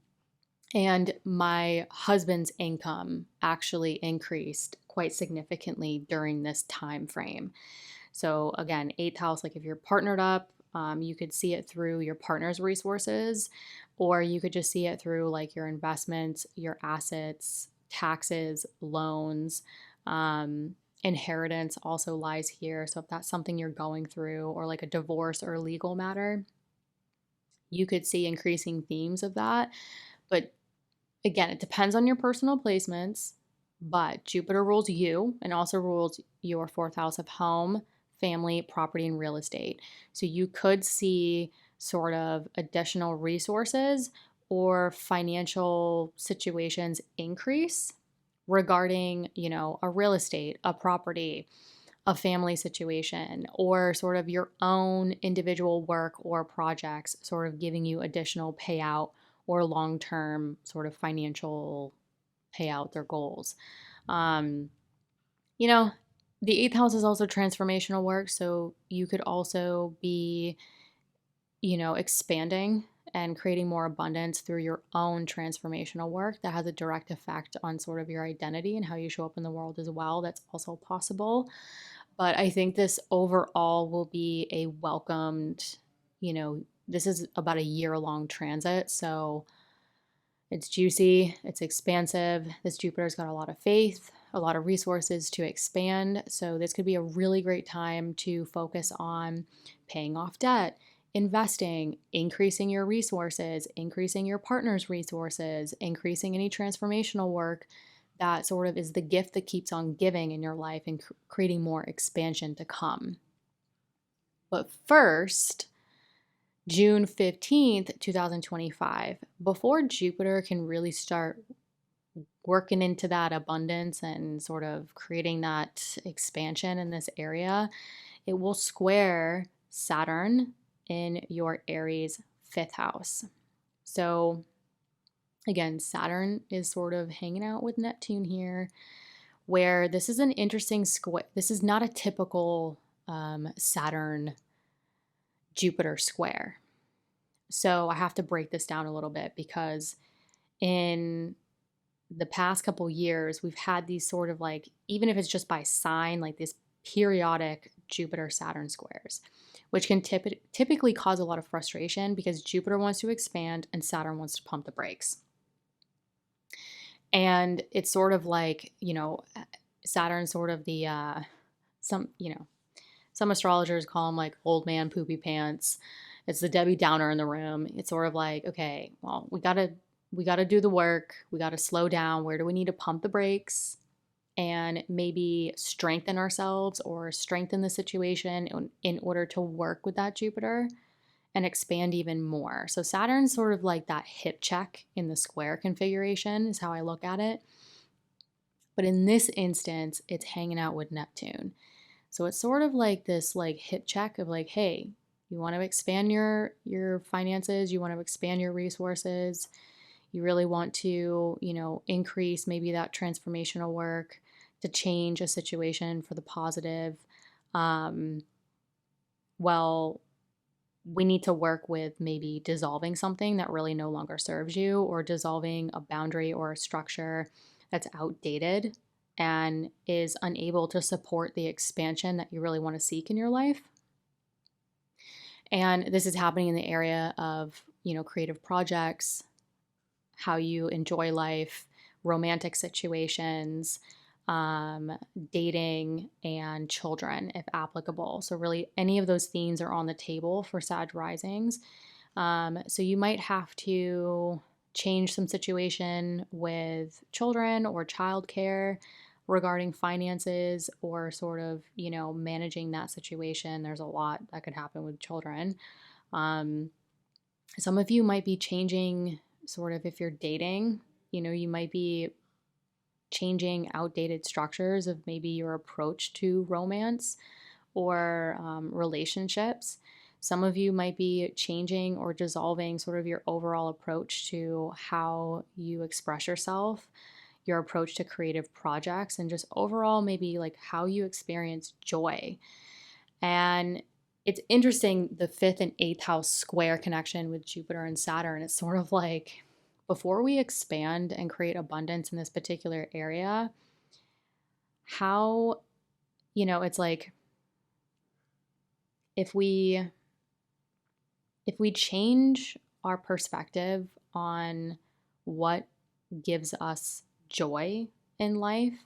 my husband's income actually increased quite significantly during this time frame. So again, 8th house, like if you're partnered up, you could see it through your partner's resources, or you could just see it through like your investments, your assets, taxes, loans. Inheritance also lies here. So if that's something you're going through, or like a divorce or a legal matter, you could see increasing themes of that. But again, it depends on your personal placements, but Jupiter rules you and also rules your 4th house of home, family, property, and real estate. So you could see sort of additional resources or financial situations increase regarding, a real estate, a property, a family situation, or sort of your own individual work or projects, sort of giving you additional payout or long-term sort of financial payouts or goals. You know, the 8th house is also transformational work, so you could also be, expanding and creating more abundance through your own transformational work that has a direct effect on sort of your identity and how you show up in the world as well. That's also possible. But I think this overall will be a welcomed, this is about a year-long transit. So it's juicy, it's expansive. This Jupiter's got a lot of faith, a lot of resources to expand. So this could be a really great time to focus on paying off debt, investing, increasing your resources, increasing your partner's resources, increasing any transformational work that sort of is the gift that keeps on giving in your life and creating more expansion to come. But first, June 15th, 2025, before Jupiter can really start working into that abundance and sort of creating that expansion in this area, it will square Saturn in your Aries 5th house. So again, Saturn is sort of hanging out with Neptune here, where this is an interesting square. This is not a typical Saturn Jupiter square. So I have to break this down a little bit, because in the past couple years, we've had these sort of like, even if it's just by sign, like this periodic Jupiter Saturn squares, which can typically cause a lot of frustration because Jupiter wants to expand and Saturn wants to pump the brakes. And it's sort of like, Saturn's sort of the, some astrologers call him like old man poopy pants. It's the Debbie Downer in the room. It's sort of like, okay, well, we got to do the work. We got to slow down. Where do we need to pump the brakes and maybe strengthen ourselves or strengthen the situation in order to work with that Jupiter and expand even more? So Saturn's sort of like that hip check in the square configuration is how I look at it. But in this instance, it's hanging out with Neptune. So it's sort of like this like hip check of like, hey, you want to expand your finances, you want to expand your resources, you really want to, increase maybe that transformational work to change a situation for the positive. Well, we need to work with maybe dissolving something that really no longer serves you, or dissolving a boundary or a structure that's outdated and is unable to support the expansion that you really want to seek in your life. And this is happening in the area of, creative projects, how you enjoy life, romantic situations, dating, and children, if applicable. So really any of those themes are on the table for Sag risings. So you might have to change some situation with children or childcare regarding finances, or sort of, managing that situation. There's a lot that could happen with children. Some of you might be changing sort of, if you're dating, you might be changing outdated structures of maybe your approach to romance or relationships. Some of you might be changing or dissolving sort of your overall approach to how you express yourself, your approach to creative projects, and just overall maybe like how you experience joy. And it's interesting, the 5th and 8th house square connection with Jupiter and Saturn. It's sort of like, before we expand and create abundance in this particular area, how, it's like, if we change our perspective on what gives us joy in life,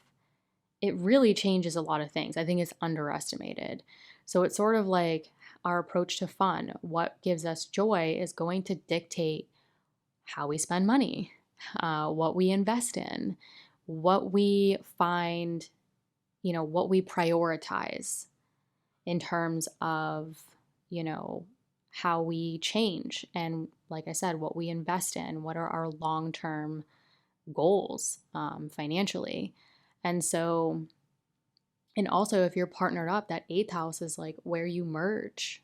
it really changes a lot of things. I think it's underestimated. So it's sort of like our approach to fun. What gives us joy is going to dictate how we spend money, what we invest in, what we find, what we prioritize in terms of, how we change. And like I said, what we invest in, what are our long-term goals financially. And so, and also if you're partnered up, that 8th house is like where you merge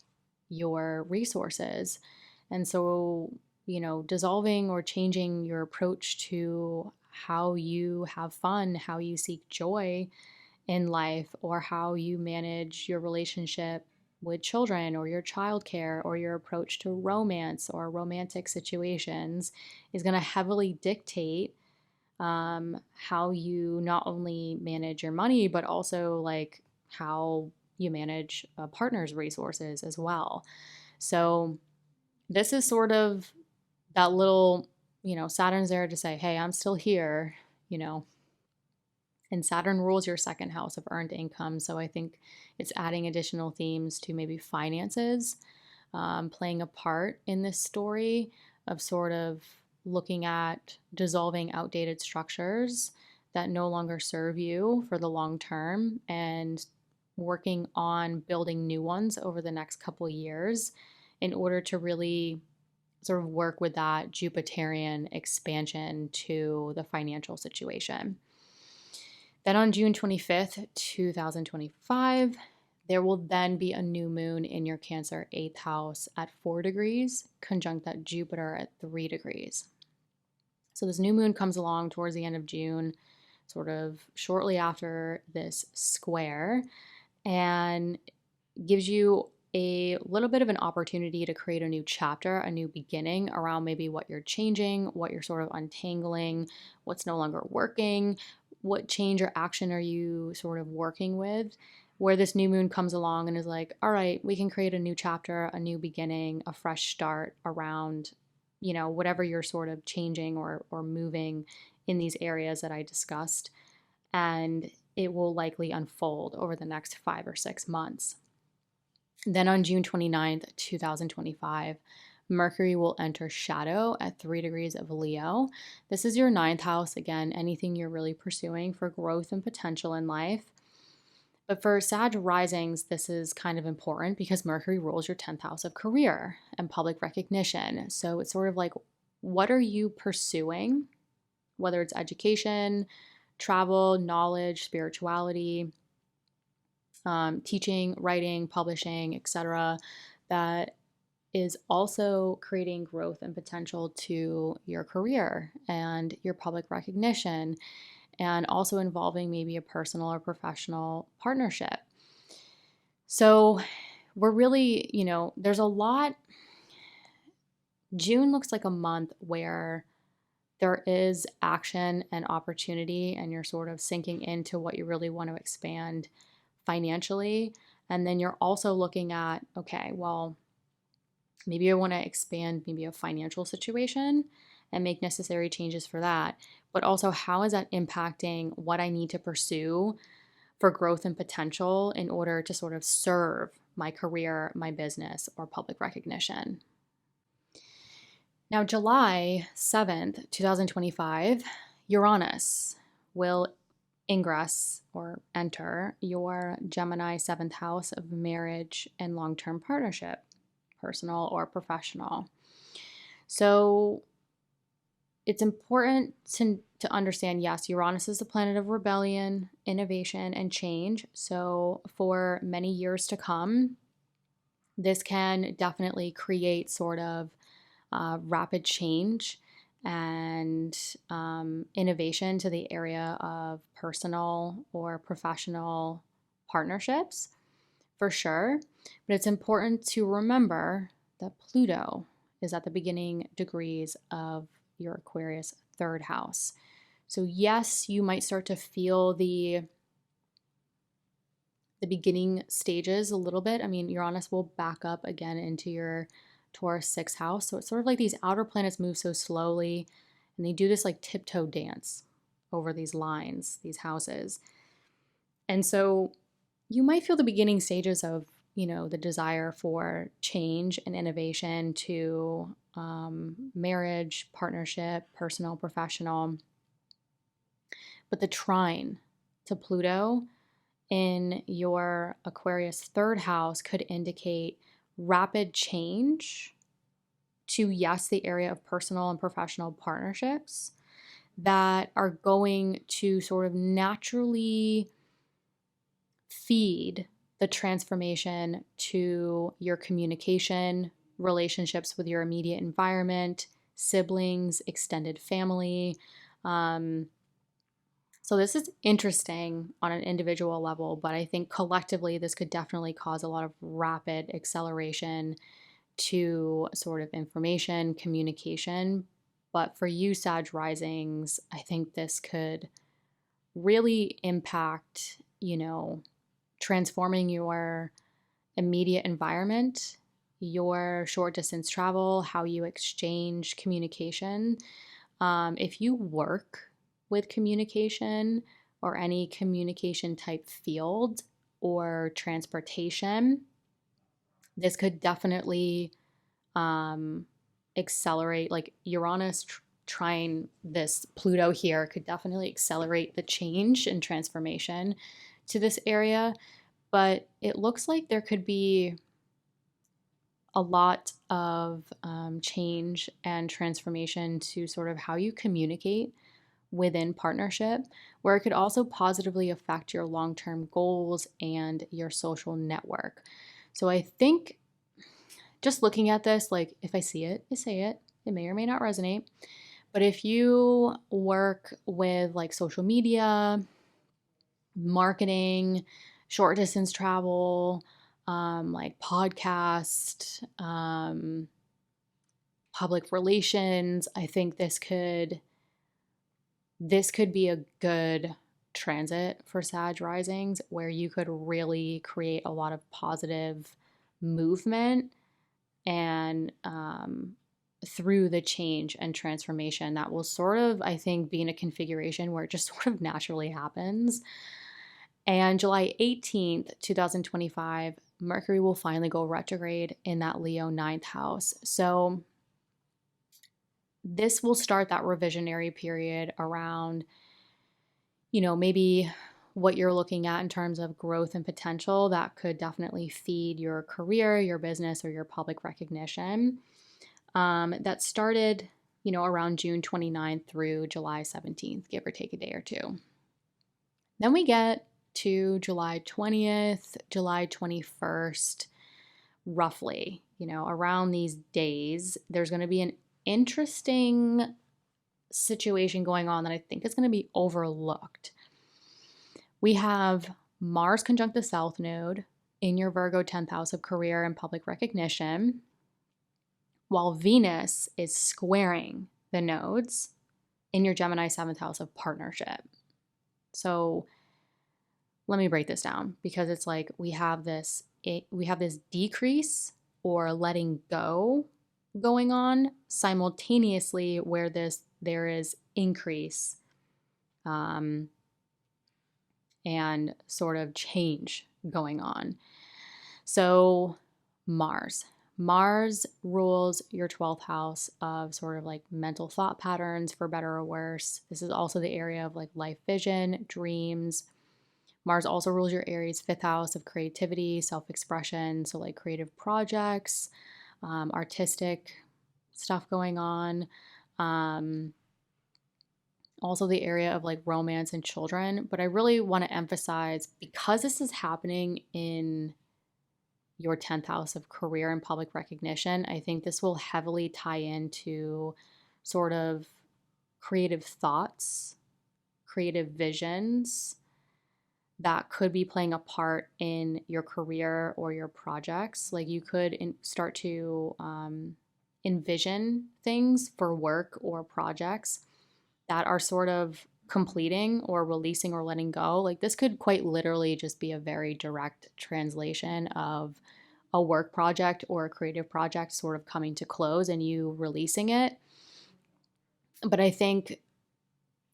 your resources. And so, dissolving or changing your approach to how you have fun, how you seek joy in life, or how you manage your relationship with children, or your childcare, or your approach to romance or romantic situations, is going to heavily dictate how you not only manage your money, but also like how you manage a partner's resources as well. So this is sort of that little, Saturn's there to say, hey, I'm still here, you know, and Saturn rules your second house of earned income. So I think it's adding additional themes to maybe finances, playing a part in this story of sort of looking at dissolving outdated structures that no longer serve you for the long term and working on building new ones over the next couple of years in order to really sort of work with that Jupiterian expansion to the financial situation. Then on June 25th, 2025, there will then be a new moon in your Cancer 8th house at 4 degrees, conjunct that Jupiter at 3 degrees. So this new moon comes along towards the end of June, sort of shortly after this square, and gives you a little bit of an opportunity to create a new chapter, a new beginning around maybe what you're changing, what you're sort of untangling, what's no longer working, what change or action are you sort of working with, where this new moon comes along and is like, all right, we can create a new chapter, a new beginning, a fresh start around, whatever you're sort of changing or moving in these areas that I discussed. And it will likely unfold over the next 5 or 6 months. Then on June 29th, 2025, Mercury will enter shadow at 3 degrees of Leo. This is your 9th house. Again, anything you're really pursuing for growth and potential in life. But for Sag risings, this is kind of important because Mercury rules your 10th house of career and public recognition. So it's sort of like, what are you pursuing? Whether it's education, travel, knowledge, spirituality, teaching, writing, publishing, etc., that is also creating growth and potential to your career and your public recognition, and also involving maybe a personal or professional partnership. So we're really, there's a lot. June looks like a month where there is action and opportunity, and you're sort of sinking into what you really want to expand financially. And then you're also looking at, okay, well, maybe I want to expand maybe a financial situation and make necessary changes for that. But also, how is that impacting what I need to pursue for growth and potential in order to sort of serve my career, my business, or public recognition? Now, July 7th, 2025, Uranus will ingress or enter your Gemini 7th house of marriage and long-term partnership, personal or professional. So it's important to understand, yes, Uranus is the planet of rebellion, innovation, and change. So for many years to come, this can definitely create sort of rapid change and innovation to the area of personal or professional partnerships, for sure. But it's important to remember that Pluto is at the beginning degrees of your Aquarius 3rd house. So yes, you might start to feel the beginning stages a little bit. I mean, Uranus will back up again into your Taurus 6th house. So it's sort of like these outer planets move so slowly, and they do this like tiptoe dance over these lines, these houses. And so you might feel the beginning stages of, the desire for change and innovation to marriage, partnership, personal, professional. But the trine to Pluto in your Aquarius 3rd house could indicate rapid change to, yes, the area of personal and professional partnerships that are going to sort of naturally feed the transformation to your communication, relationships with your immediate environment, siblings, extended family. So this is interesting on an individual level, but I think collectively this could definitely cause a lot of rapid acceleration to sort of information, communication. But for you, Sag risings, I think this could really impact, transforming your immediate environment, your short distance travel, how you exchange communication. If you work with communication or any communication type field or transportation, this could definitely accelerate, like Uranus trying this Pluto here could definitely accelerate the change and transformation to this area. But it looks like there could be a lot of change and transformation to sort of how you communicate within partnership, where it could also positively affect your long term goals and your social network. So I think just looking at this, like if I see it, I say it. It may or may not resonate. But if you work with like social media, marketing, short distance travel, like podcast, public relations, I think this could be a good transit for Sag risings where you could really create a lot of positive movement and through the change and transformation that will sort of, I think, be in a configuration where it just sort of naturally happens. And July 18th, 2025, Mercury will finally go retrograde in that Leo ninth house. So this will start that revisionary period around, maybe what you're looking at in terms of growth and potential that could definitely feed your career, your business, or your public recognition. That started, around June 29th through July 17th, give or take a day or two. Then we get to July 20th, July 21st, roughly, around these days, there's going to be an interesting situation going on that I think is going to be overlooked. We have Mars conjunct the South Node in your Virgo 10th house of career and public recognition, while Venus is squaring the nodes in your Gemini 7th house of partnership. So let me break this down because it's like we have this decrease or letting go going on simultaneously where there is increase and sort of change going on. So Mars rules your 12th house of sort of like mental thought patterns, for better or worse. This is also the area of like life vision, dreams. Mars also rules your Aries 5th house of creativity, self-expression, so like creative projects, artistic stuff going on. Also the area of like romance and children. But I really want to emphasize, because this is happening in your 10th house of career and public recognition, I think this will heavily tie into sort of creative thoughts, creative visions that could be playing a part in your career or your projects. Like you could start to envision things for work or projects that are sort of completing or releasing or letting go. Like this could quite literally just be a very direct translation of a work project or a creative project sort of coming to close and you releasing it. But I think,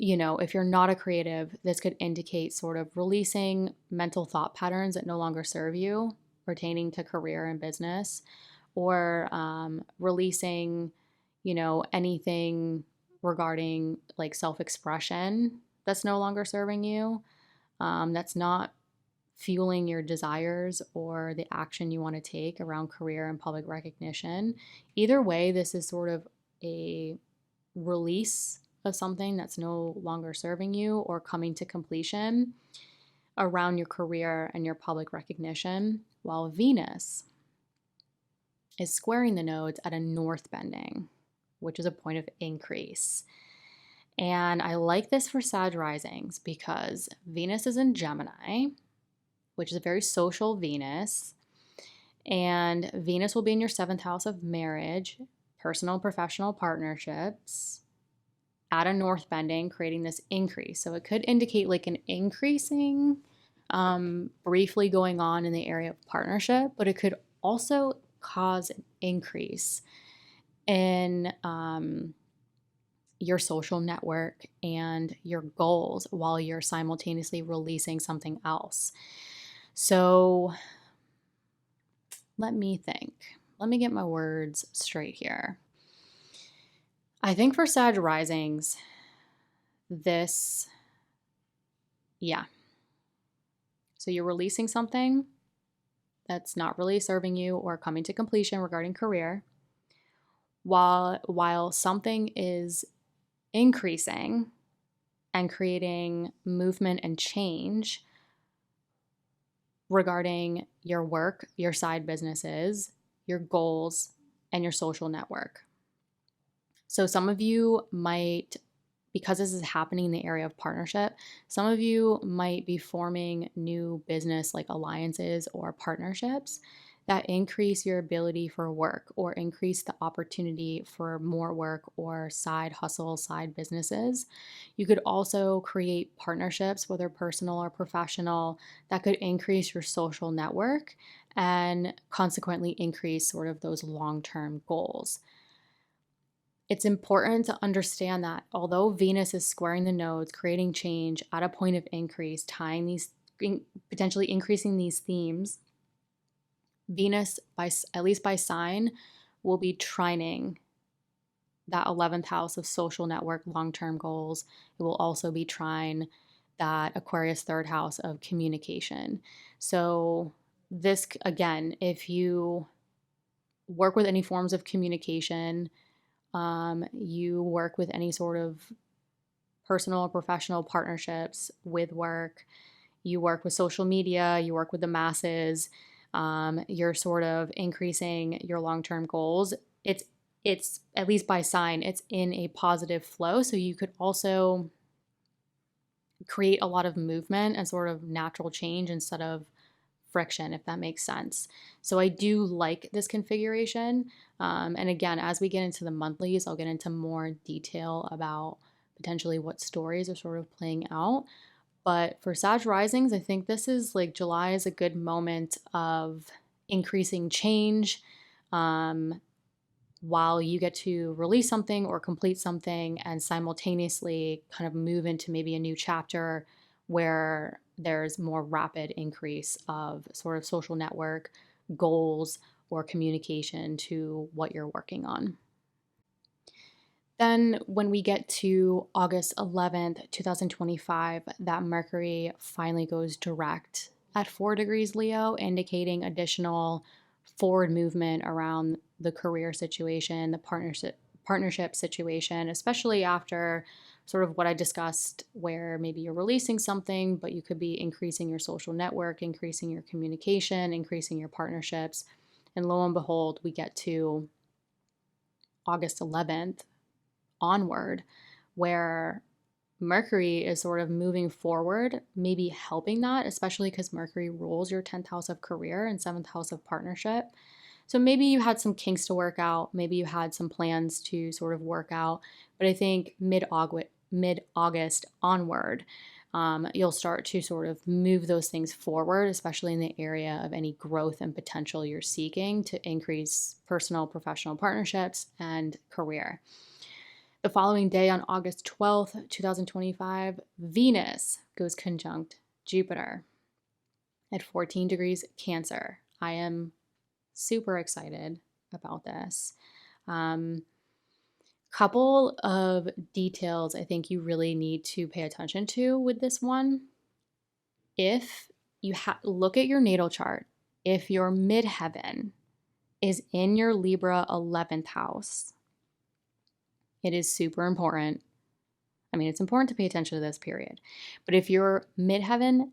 if you're not a creative, this could indicate sort of releasing mental thought patterns that no longer serve you pertaining to career and business, or releasing, anything regarding like self-expression that's no longer serving you, that's not fueling your desires or the action you want to take around career and public recognition. Either way, this is sort of a release of something that's no longer serving you or coming to completion around your career and your public recognition, while Venus is squaring the nodes at a north bending, which is a point of increase. And I like this for Sag risings because Venus is in Gemini, which is a very social Venus. And Venus will be in your 7th house of marriage, personal and professional partnerships, at a north bending, creating this increase. So it could indicate like an increasing briefly going on in the area of partnership, but it could also cause an increase in your social network and your goals while you're simultaneously releasing something else. So let me think. Let me get my words straight here. I think for Sag risings, yeah. So you're releasing something that's not really serving you or coming to completion regarding career, while something is increasing and creating movement and change regarding your work, your side businesses, your goals, and your social network. So some of you might, because this is happening in the area of partnership, some of you might be forming new business like alliances or partnerships that increase your ability for work or increase the opportunity for more work or side hustle, side businesses. You could also create partnerships, whether personal or professional, that could increase your social network and consequently increase sort of those long-term goals. It's important to understand that although Venus is squaring the nodes, creating change at a point of increase, tying these, potentially increasing these themes, Venus, at least by sign, will be trining that 11th house of social network, long-term goals. It will also be trine that Aquarius third house of communication. So this, again, if you work with any forms of communication, you work with any sort of personal or professional partnerships with work, you work with social media, you work with the masses, you're sort of increasing your long-term goals. It's at least by sign, it's in a positive flow. So you could also create a lot of movement and sort of natural change instead of friction, if that makes sense. So I do like this configuration. And again, as we get into the monthlies, I'll get into more detail about potentially what stories are sort of playing out. But for Sag risings, I think this is like July is a good moment of increasing change, while you get to release something or complete something and simultaneously kind of move into maybe a new chapter where there's more rapid increase of sort of social network goals or communication to what you're working on. Then when we get to August 11th, 2025, that Mercury finally goes direct at 4 degrees Leo, indicating additional forward movement around the career situation, the partnership situation, especially after sort of what I discussed, where maybe you're releasing something, but you could be increasing your social network, increasing your communication, increasing your partnerships. And lo and behold, we get to August 11th onward, where Mercury is sort of moving forward, maybe helping that, especially because Mercury rules your 10th house of career and 7th house of partnership. So maybe you had some kinks to work out, maybe you had some plans to sort of work out, but I think mid-August onward, you'll start to sort of move those things forward, especially in the area of any growth and potential you're seeking to increase personal, professional partnerships and career. The following day, on August 12th, 2025, Venus goes conjunct Jupiter at 14 degrees Cancer. I am super excited about this. Couple of details I think you really need to pay attention to with this one. If you look at your natal chart, if your midheaven is in your Libra 11th house, it is super important. I mean, it's important to pay attention to this period. But if your midheaven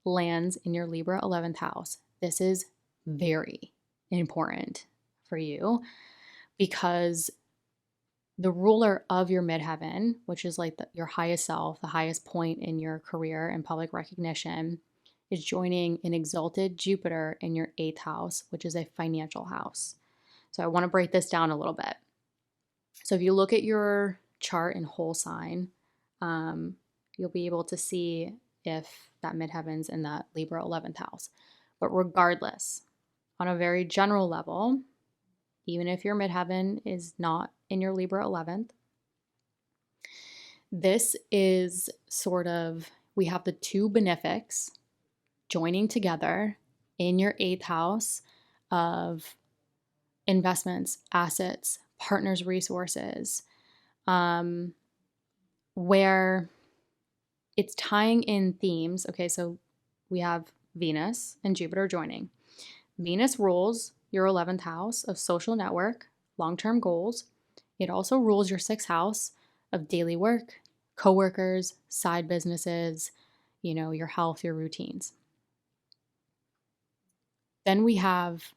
lands in your Libra 11th house, this is very important for you, because the ruler of your midheaven, which is like your highest self, the highest point in your career and public recognition, is joining an exalted Jupiter in your 8th house, which is a financial house. So I want to break this down a little bit. So if you look at your chart in whole sign, you'll be able to see if that midheaven's in that Libra 11th house. But regardless, on a very general level, even if your midheaven is not in your Libra 11th, this is sort of, we have the two benefics joining together in your 8th house of investments, assets, partners, resources, where it's tying in themes. Okay, so we have Venus and Jupiter joining. Venus rules your 11th house of social network, long-term goals. It also rules your 6th house of daily work, coworkers, side businesses, your health, your routines. Then we have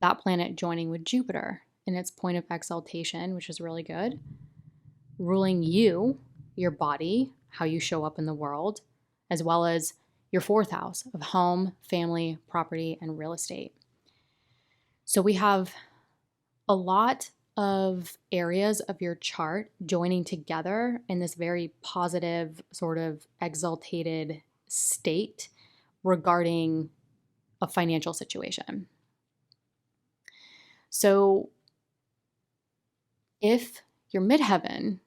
that planet joining with Jupiter in its point of exaltation, which is really good, ruling you, your body, how you show up in the world, as well as your 4th house of home, family, property, and real estate. So we have a lot of areas of your chart joining together in this very positive, sort of exaltated state regarding a financial situation. So if your midheaven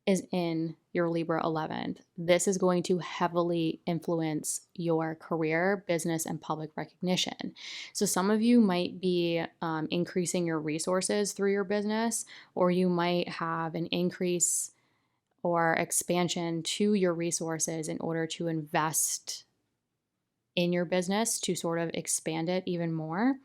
is in your Libra 11th, this is going to heavily influence your career, business, and public recognition. So some of you might be increasing your resources through your business, or you might have an increase or expansion to your resources in order to invest in your business to sort of expand it even more.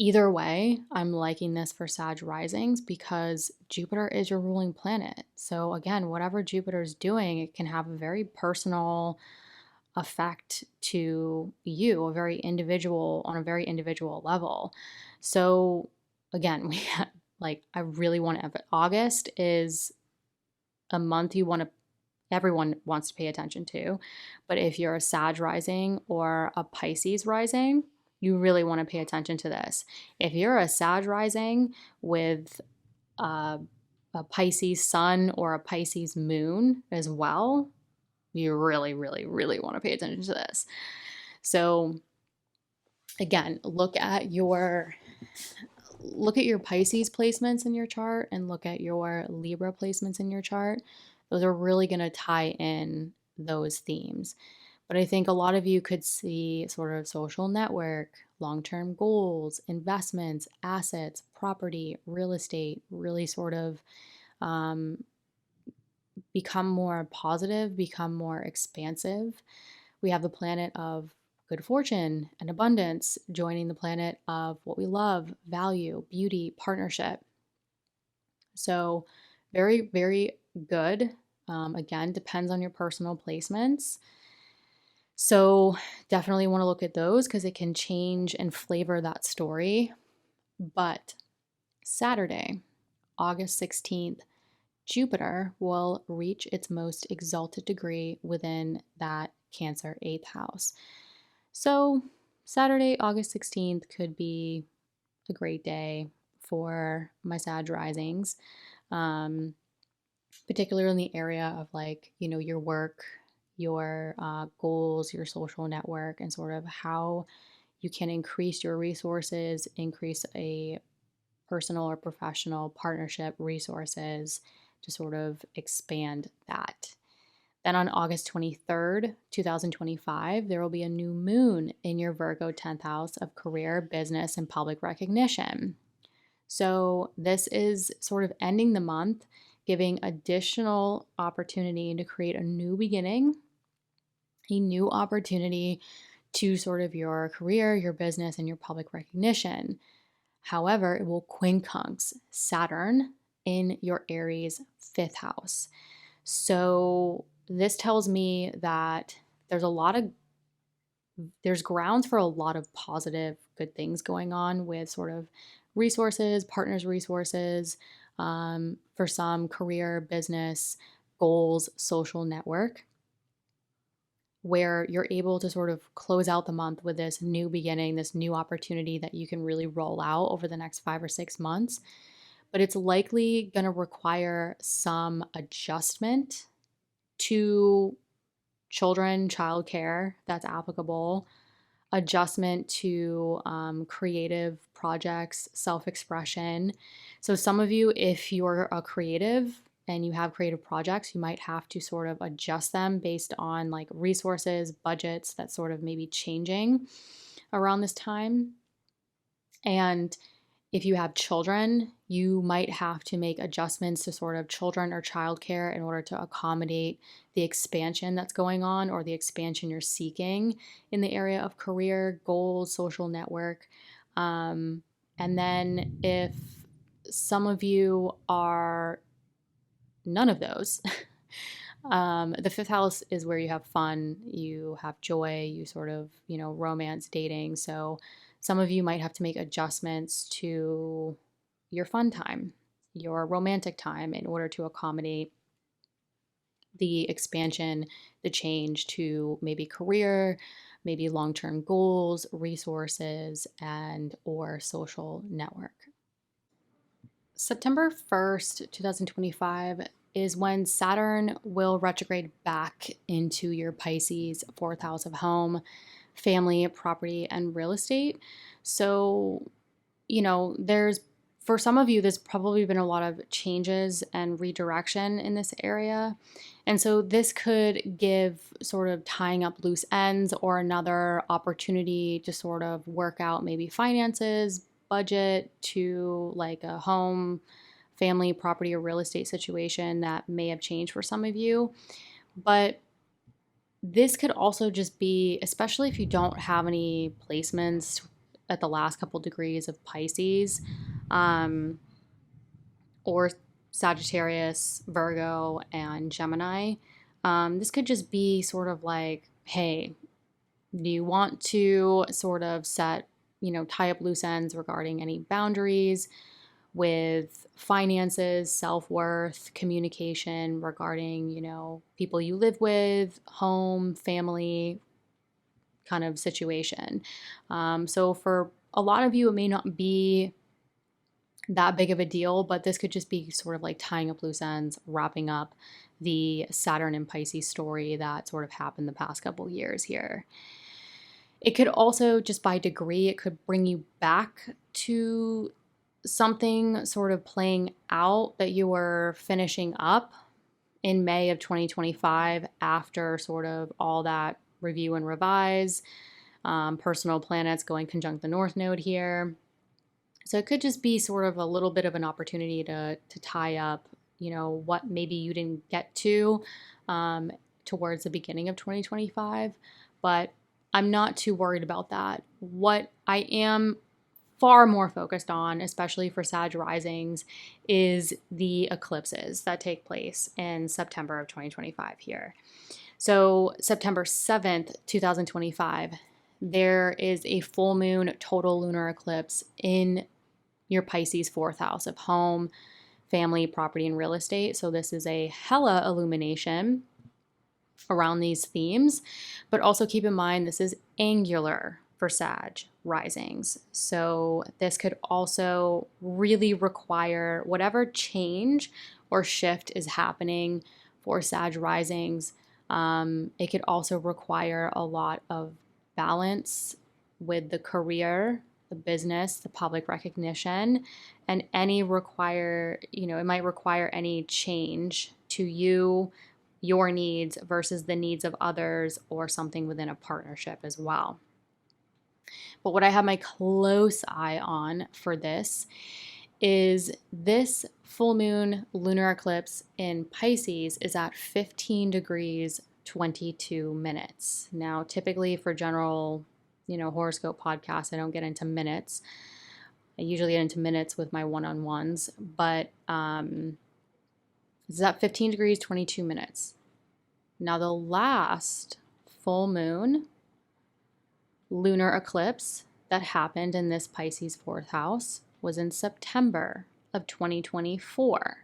Either way, I'm liking this for Sag risings because Jupiter is your ruling planet. So again, whatever Jupiter is doing, it can have a very personal effect to you, on a very individual level. So again, I really want to, August is a month everyone wants to pay attention to. But if you're a Sag rising or a Pisces rising, you really want to pay attention to this. If you're a Sag rising with a Pisces sun or a Pisces moon as well, you really, really, really want to pay attention to this. So again, look at your Pisces placements in your chart and look at your Libra placements in your chart. Those are really going to tie in those themes. But I think a lot of you could see sort of social network, long-term goals, investments, assets, property, real estate, really sort of become more positive, become more expansive. We have the planet of good fortune and abundance joining the planet of what we love, value, beauty, partnership. So very, very good. Again, depends on your personal placements. So definitely want to look at those because it can change and flavor that story. But Saturday, August 16th, Jupiter will reach its most exalted degree within that Cancer 8th house. So Saturday, August 16th could be a great day for my Sag risings, particularly in the area of your work, your goals, your social network, and sort of how you can increase your resources, increase a personal or professional partnership resources to sort of expand that. Then on August 23rd, 2025, there will be a new moon in your Virgo 10th house of career, business, and public recognition. So this is sort of ending the month, giving additional opportunity to create a new beginning, a new opportunity to sort of your career, your business, and your public recognition. However, it will quincunx Saturn in your Aries 5th house. So this tells me that there's grounds for a lot of positive, good things going on with sort of resources, partners' resources, for some career, business, goals, social network, where you're able to sort of close out the month with this new beginning, this new opportunity that you can really roll out over the next 5 or 6 months. But it's likely going to require some adjustment to children, childcare, that's applicable. Adjustment to creative projects, self-expression. So some of you, if you're a creative and you have creative projects, you might have to sort of adjust them based on like resources, budgets that sort of maybe changing around this time. And if you have children, you might have to make adjustments to sort of children or childcare in order to accommodate the expansion that's going on or the expansion you're seeking in the area of career, goals, social network. And then if some of you are none of those, the fifth house is where you have fun, you have joy, you sort of, romance, dating. So some of you might have to make adjustments to your fun time, your romantic time, in order to accommodate the expansion, the change to maybe career, maybe long-term goals, resources, and or social network. September 1st, 2025 is when Saturn will retrograde back into your Pisces fourth house of home, family, property, and real estate. So, there's, for some of you, there's probably been a lot of changes and redirection in this area. And so this could give sort of tying up loose ends or another opportunity to sort of work out maybe finances, budget to like a home, family, property, or real estate situation that may have changed for some of you. But this could also just be, especially if you don't have any placements at the last couple degrees of Pisces, or Sagittarius, Virgo, and Gemini. This could just be sort of like, hey, do you want to sort of tie up loose ends regarding any boundaries with finances, self-worth, communication regarding, people you live with, home, family kind of situation. So for a lot of you, it may not be that big of a deal, but this could just be sort of like tying up loose ends, wrapping up the Saturn and Pisces story that sort of happened the past couple years here. It could also, just by degree, it could bring you back to something sort of playing out that you were finishing up in May of 2025 after sort of all that review and revise, personal planets going conjunct the North Node here. So it could just be sort of a little bit of an opportunity to tie up, what maybe you didn't get to towards the beginning of 2025. But I'm not too worried about that. What I am far more focused on, especially for Sag risings, is the eclipses that take place in September of 2025 here. So September 7th, 2025, there is a full moon total lunar eclipse in your Pisces fourth house of home, family, property, and real estate. So this is a hella illumination around these themes, but also keep in mind this is angular for Sag risings. So this could also really require whatever change or shift is happening for Sag risings. It could also require a lot of balance with the career, the business, the public recognition, and it might require any change to you, your needs versus the needs of others, or something within a partnership as well. But what I have my close eye on for this is this full moon lunar eclipse in Pisces is at 15 degrees 22 minutes. Now, typically for general, horoscope podcasts, I don't get into minutes. I usually get into minutes with my one-on-ones, but this is at 15 degrees 22 minutes. Now, the last full moon lunar eclipse that happened in this Pisces fourth house was in September of 2024,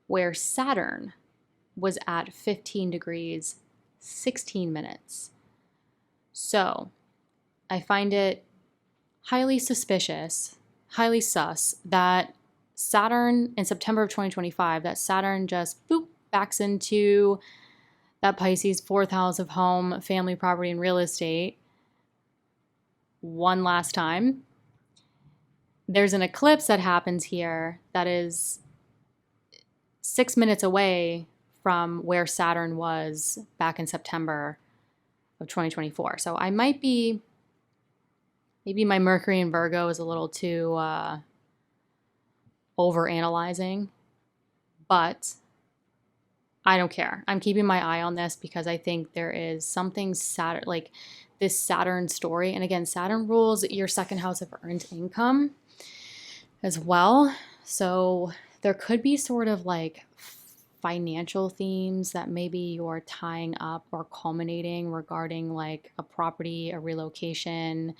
where Saturn was at 15 degrees 16 minutes. So I find it highly suspicious, highly sus that Saturn in September of 2025, that Saturn just backs into that Pisces fourth house of home, family, property, and real estate one last time. There's an eclipse that happens here that is 6 minutes away from where Saturn was back in September of 2024. So I might be, maybe my Mercury in Virgo is a little too over analyzing, but I don't care. I'm keeping my eye on this because I think there is something Saturn, like this Saturn story. And again, Saturn rules your second house of earned income as well. So there could be sort of like financial themes that maybe you're tying up or culminating regarding like a property, a relocation.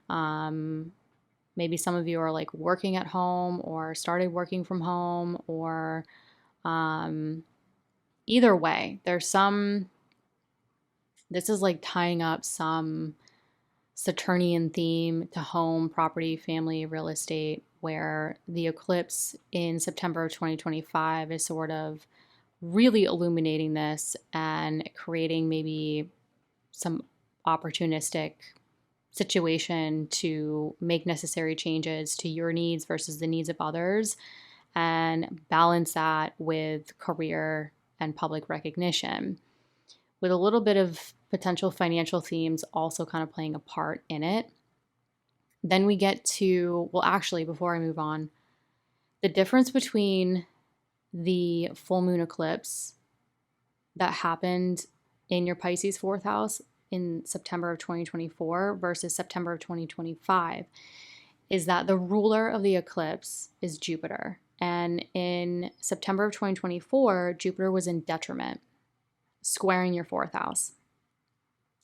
Maybe some of you are like working at home or started working from home, or either way, there's some, this is like tying up some Saturnian theme to home, property, family, real estate, where the eclipse in September of 2025 is sort of really illuminating this and creating maybe some opportunistic situation to make necessary changes to your needs versus the needs of others, and balance that with career and public recognition, with a little bit of potential financial themes also kind of playing a part in it. Then we get to, well, actually, before I move on, the difference between the full moon eclipse that happened in your Pisces fourth house in September of 2024 versus September of 2025 is that the ruler of the eclipse is Jupiter. And in September of 2024, Jupiter was in detriment, squaring your fourth house.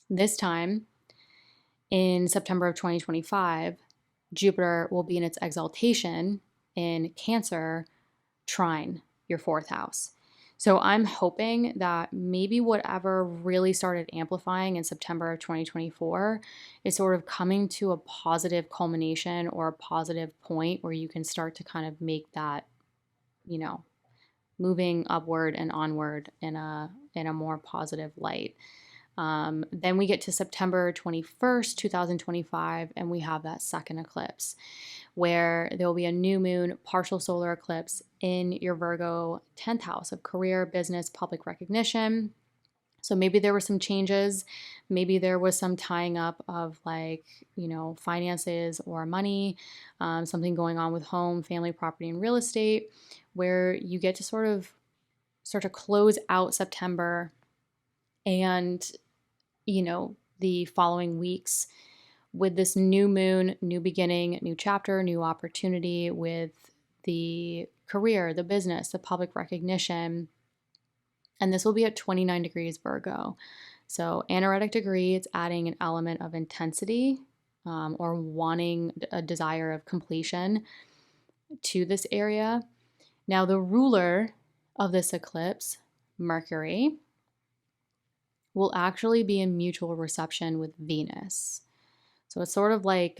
This time, in September of 2025, Jupiter will be in its exaltation in Cancer, trine your fourth house. So I'm hoping that maybe whatever really started amplifying in September of 2024 is sort of coming to a positive culmination or a positive point where you can start to kind of make that, you know, moving upward and onward in a more positive light. Then we get to September 21st, 2025, and we have that second eclipse where there will be a new moon partial solar eclipse in your Virgo 10th house of career, business, public recognition. So maybe there were some changes. Maybe there was some tying up of like, you know, finances or money, something going on with home, family, property, and real estate, where you get to sort of start to close out September and, you know, the following weeks with this new moon, new beginning, new chapter, new opportunity with the career, the business, the public recognition. And this will be at 29 degrees Virgo. So anaretic degree, it's adding an element of intensity or wanting a desire of completion to this area. Now, the ruler of this eclipse, Mercury, will actually be in mutual reception with Venus. So it's sort of like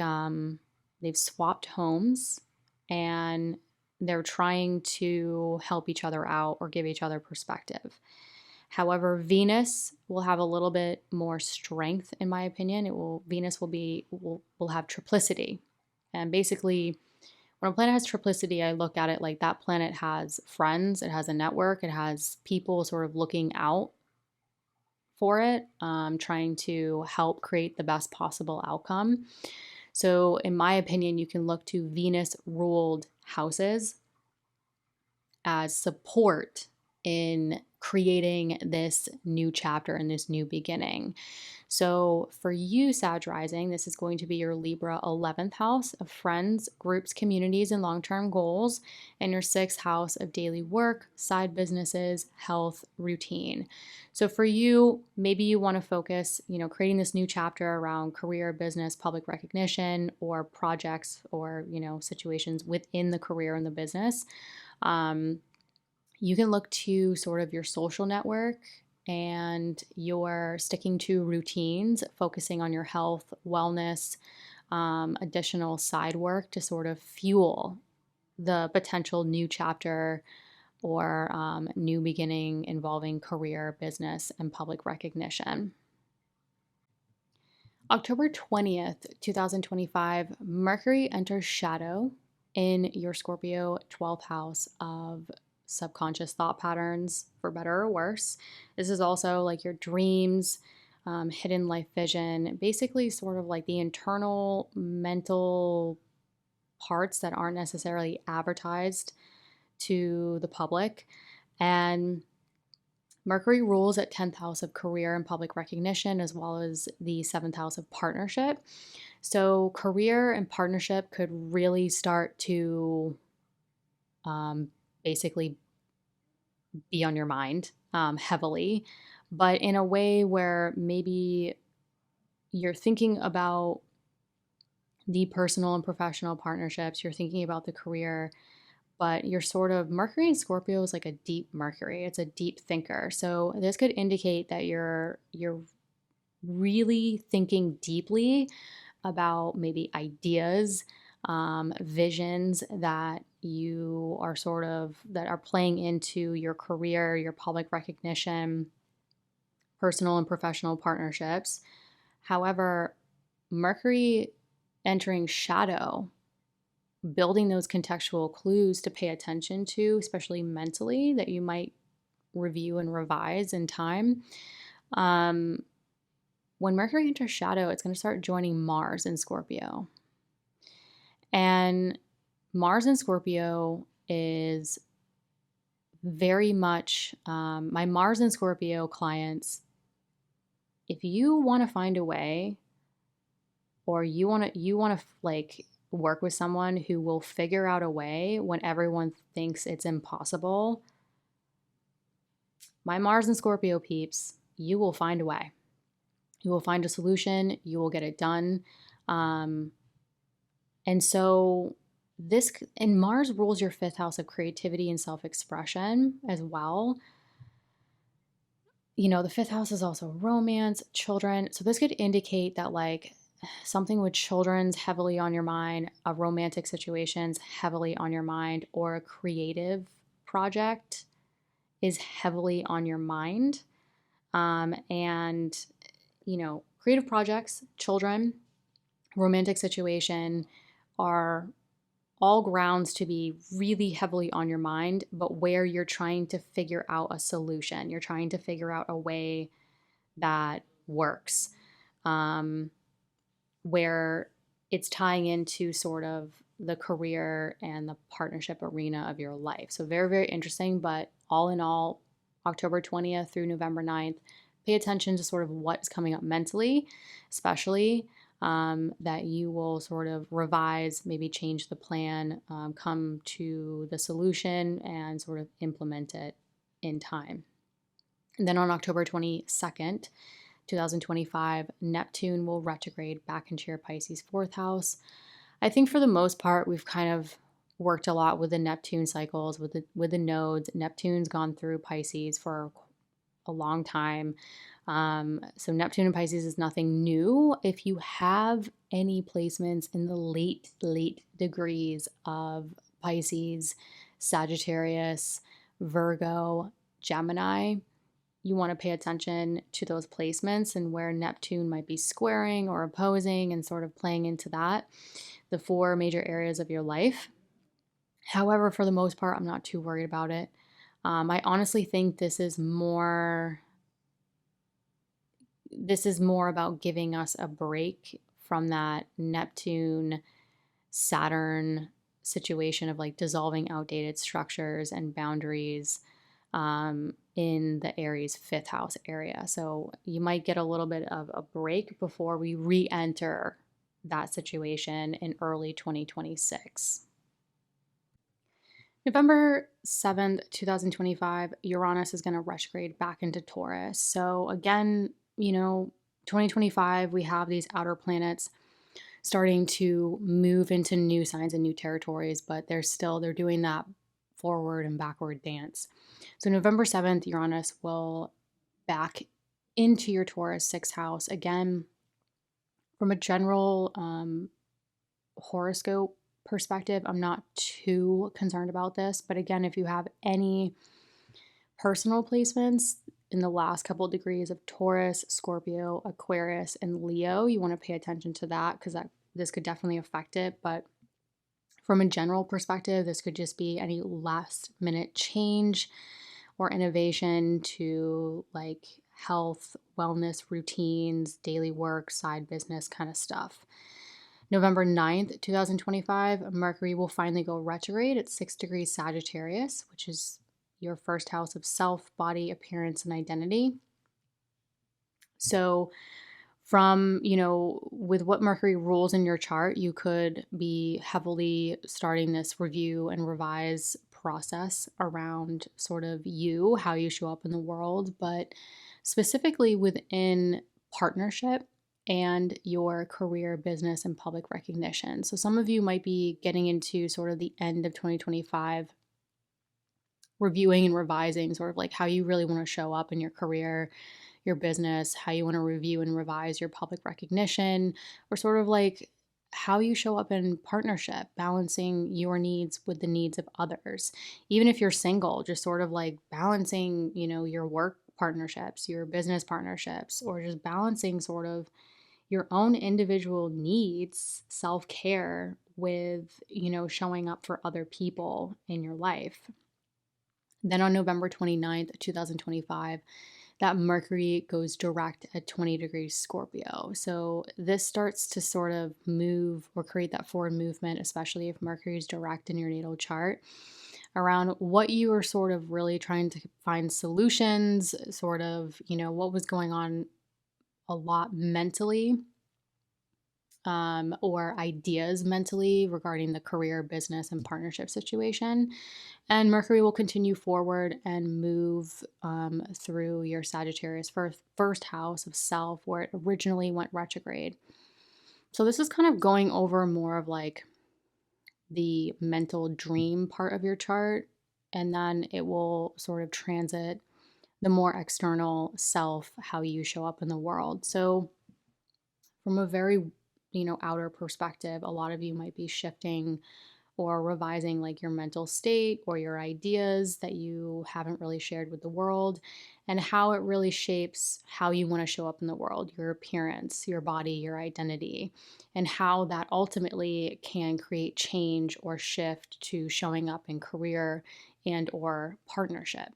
they've swapped homes and they're trying to help each other out or give each other perspective. However, Venus will have a little bit more strength, in my opinion. Venus will have triplicity. And basically, when a planet has triplicity, I look at it like that planet has friends, it has a network, it has people sort of looking out for it, trying to help create the best possible outcome. So in my opinion, you can look to Venus ruled houses as support in creating this new chapter and this new beginning. So for you, Sag rising, this is going to be your Libra 11th house of friends, groups, communities, and long-term goals, and your 6th house of daily work, side businesses, health, routine. So for you, maybe you want to focus, creating this new chapter around career, business, public recognition, or projects or, situations within the career and the business. You can look to sort of your social network and you're sticking to routines, focusing on your health, wellness, additional side work to sort of fuel the potential new chapter or new beginning involving career, business, and public recognition. October 20th, 2025, Mercury enters shadow in your Scorpio 12th house of subconscious thought patterns, for better or worse. This is also like your dreams, hidden life vision, basically, sort of like the internal mental parts that aren't necessarily advertised to the public. And Mercury rules at 10th house of career and public recognition, as well as the 7th house of partnership. So, career and partnership could really start to basically be on your mind heavily, but in a way where maybe you're thinking about the personal and professional partnerships, you're thinking about the career, but you're sort of Mercury in Scorpio is like a deep Mercury. It's a deep thinker. So this could indicate that you're really thinking deeply about maybe ideas, visions that you are sort of that are playing into your career, your public recognition, personal and professional partnerships. However, Mercury entering shadow, building those contextual clues to pay attention to, especially mentally, that you might review and revise in time. When Mercury enters shadow, it's going to start joining Mars in Scorpio. And Mars in Scorpio is very much my Mars in Scorpio clients. If you want to find a way, or you want to like work with someone who will figure out a way when everyone thinks it's impossible, my Mars and Scorpio peeps, you will find a way. You will find a solution. You will get it done. And so and Mars rules your 5th house of creativity and self-expression as well. You know, the 5th house is also romance, children. So this could indicate that like something with children's heavily on your mind, a romantic situation's heavily on your mind, or a creative project is heavily on your mind. And, you know, creative projects, children, romantic situation are all grounds to be really heavily on your mind, but where you're trying to figure out a solution. You're trying to figure out a way that works, where it's tying into sort of the career and the partnership arena of your life. So very, very interesting, but all in all, October 20th through November 9th, pay attention to sort of what's coming up mentally, especially that you will sort of revise, maybe change the plan, come to the solution and sort of implement it in time. And then on October 22nd, 2025, Neptune will retrograde back into your Pisces 4th house. I think for the most part, we've kind of worked a lot with the Neptune cycles, with the nodes. Neptune's gone through Pisces for a long time. So Neptune and Pisces is nothing new. If you have any placements in the late degrees of Pisces, Sagittarius, Virgo, Gemini, you want to pay attention to those placements and where Neptune might be squaring or opposing and sort of playing into that, the 4 major areas of your life. However, for the most part, I'm not too worried about it. I honestly think this is more about giving us a break from that Neptune Saturn situation of like dissolving outdated structures and boundaries in the Aries 5th house area. So you might get a little bit of a break before we re-enter that situation in early 2026. November 7th, 2025, Uranus is going to retrograde back into Taurus. So again, you know, 2025, we have these outer planets starting to move into new signs and new territories, but they're doing that forward and backward dance. So November 7th, Uranus will back into your Taurus 6th house. Again, from a general horoscope perspective, I'm not too concerned about this. But again, if you have any personal placements in the last couple of degrees of Taurus, Scorpio, Aquarius, and Leo, you want to pay attention to that because this could definitely affect it. But from a general perspective, this could just be any last minute change or innovation to like health, wellness routines, daily work, side business kind of stuff. November 9th, 2025, Mercury will finally go retrograde at 6 degrees Sagittarius, which is your first house of self, body, appearance, and identity. So, from, with what Mercury rules in your chart, you could be heavily starting this review and revise process around sort of you, how you show up in the world, but specifically within partnership and your career, business, and public recognition. So some of you might be getting into sort of the end of 2025, reviewing and revising sort of like how you really want to show up in your career, your business, how you want to review and revise your public recognition, or sort of like how you show up in partnership, balancing your needs with the needs of others. Even if you're single, just sort of like balancing, your work partnerships, your business partnerships, or just balancing sort of your own individual needs, self-care with, showing up for other people in your life. Then on November 29th, 2025, that Mercury goes direct at 20 degrees Scorpio. So this starts to sort of move or create that forward movement, especially if Mercury is direct in your natal chart, around what you are sort of really trying to find solutions, sort of, what was going on a lot mentally, or ideas mentally regarding the career, business, and partnership situation. And Mercury will continue forward and move through your Sagittarius first house of self, where it originally went retrograde. So this is kind of going over more of like the mental dream part of your chart, and then it will sort of transit the more external self, how you show up in the world. So from a very outer perspective, a lot of you might be shifting or revising like your mental state or your ideas that you haven't really shared with the world, and how it really shapes how you want to show up in the world, your appearance, your body, your identity, and how that ultimately can create change or shift to showing up in career and or partnership.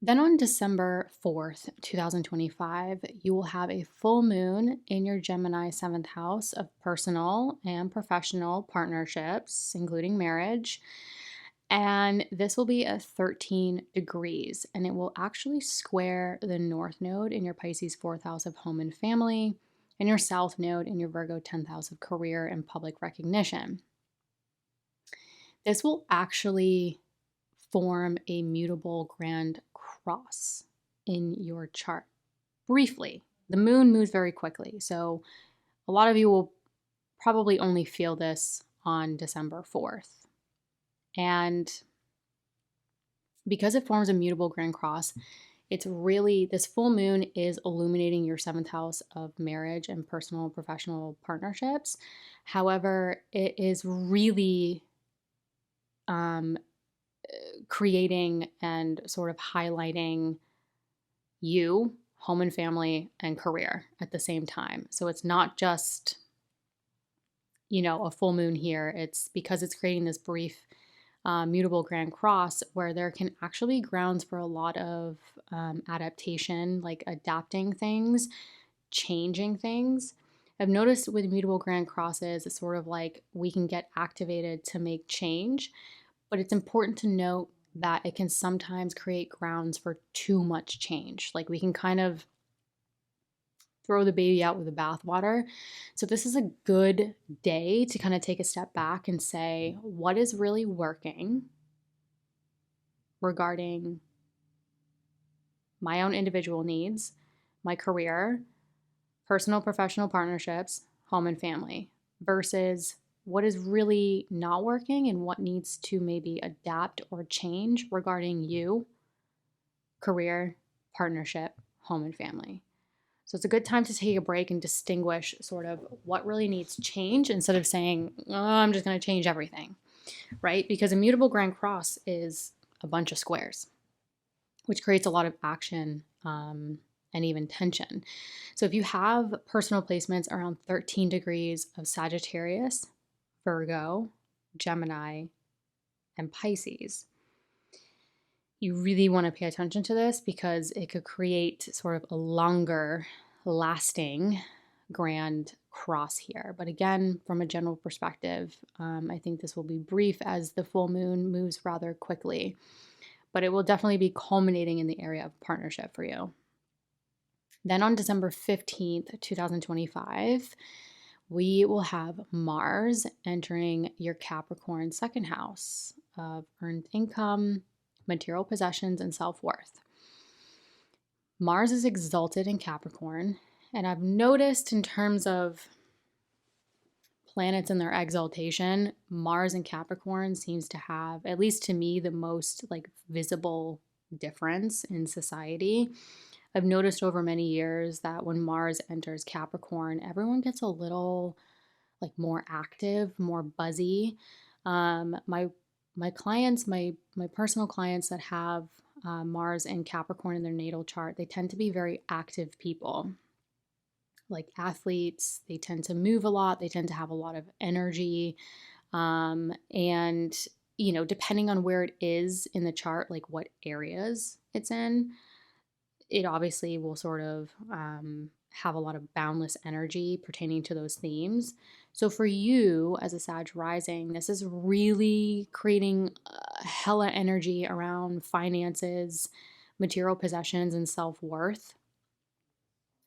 Then on December 4th, 2025, you will have a full moon in your Gemini 7th house of personal and professional partnerships, including marriage. And this will be at 13 degrees, and it will actually square the North Node in your Pisces 4th house of home and family, and your South Node in your Virgo 10th house of career and public recognition. This will actually form a mutable grand cross in your chart. Briefly, the moon moves very quickly, so a lot of you will probably only feel this on December 4th. And because it forms a mutable grand cross, it's really, this full moon is illuminating your 7th house of marriage and personal and professional partnerships. However, it is really creating and sort of highlighting you, home and family, and career at the same time. So it's not just, a full moon here. It's because it's creating this brief mutable grand cross where there can actually be grounds for a lot of adaptation, like adapting things, changing things. I've noticed with mutable grand crosses, it's sort of like we can get activated to make change, but it's important to note that it can sometimes create grounds for too much change. Like we can kind of throw the baby out with the bathwater. So this is a good day to kind of take a step back and say, what is really working regarding my own individual needs, my career, personal, professional partnerships, home and family, versus what is really not working and what needs to maybe adapt or change regarding you, career, partnership, home and family. So it's a good time to take a break and distinguish sort of what really needs change instead of saying, oh, I'm just going to change everything, right? Because a mutable grand cross is a bunch of squares, which creates a lot of action and even tension. So if you have personal placements around 13 degrees of Sagittarius, Virgo, Gemini, and Pisces, you really want to pay attention to this because it could create sort of a longer lasting grand cross here. But again, from a general perspective, I think this will be brief as the full moon moves rather quickly, but it will definitely be culminating in the area of partnership for you. Then on December 15th, 2025, we will have Mars entering your Capricorn second house of earned income, material possessions, and self-worth. Mars is exalted in Capricorn, and I've noticed in terms of planets and their exaltation, Mars in Capricorn seems to have, at least to me, the most like visible difference in society. I've noticed over many years that when Mars enters Capricorn, everyone gets a little like more active, more buzzy. My clients, my personal clients that have Mars and Capricorn in their natal chart, they tend to be very active people, like athletes. They tend to move a lot. They tend to have a lot of energy, and depending on where it is in the chart, like what areas it's in, it obviously will sort of have a lot of boundless energy pertaining to those themes. So for you as a Sag rising, this is really creating hella energy around finances, material possessions, and self-worth.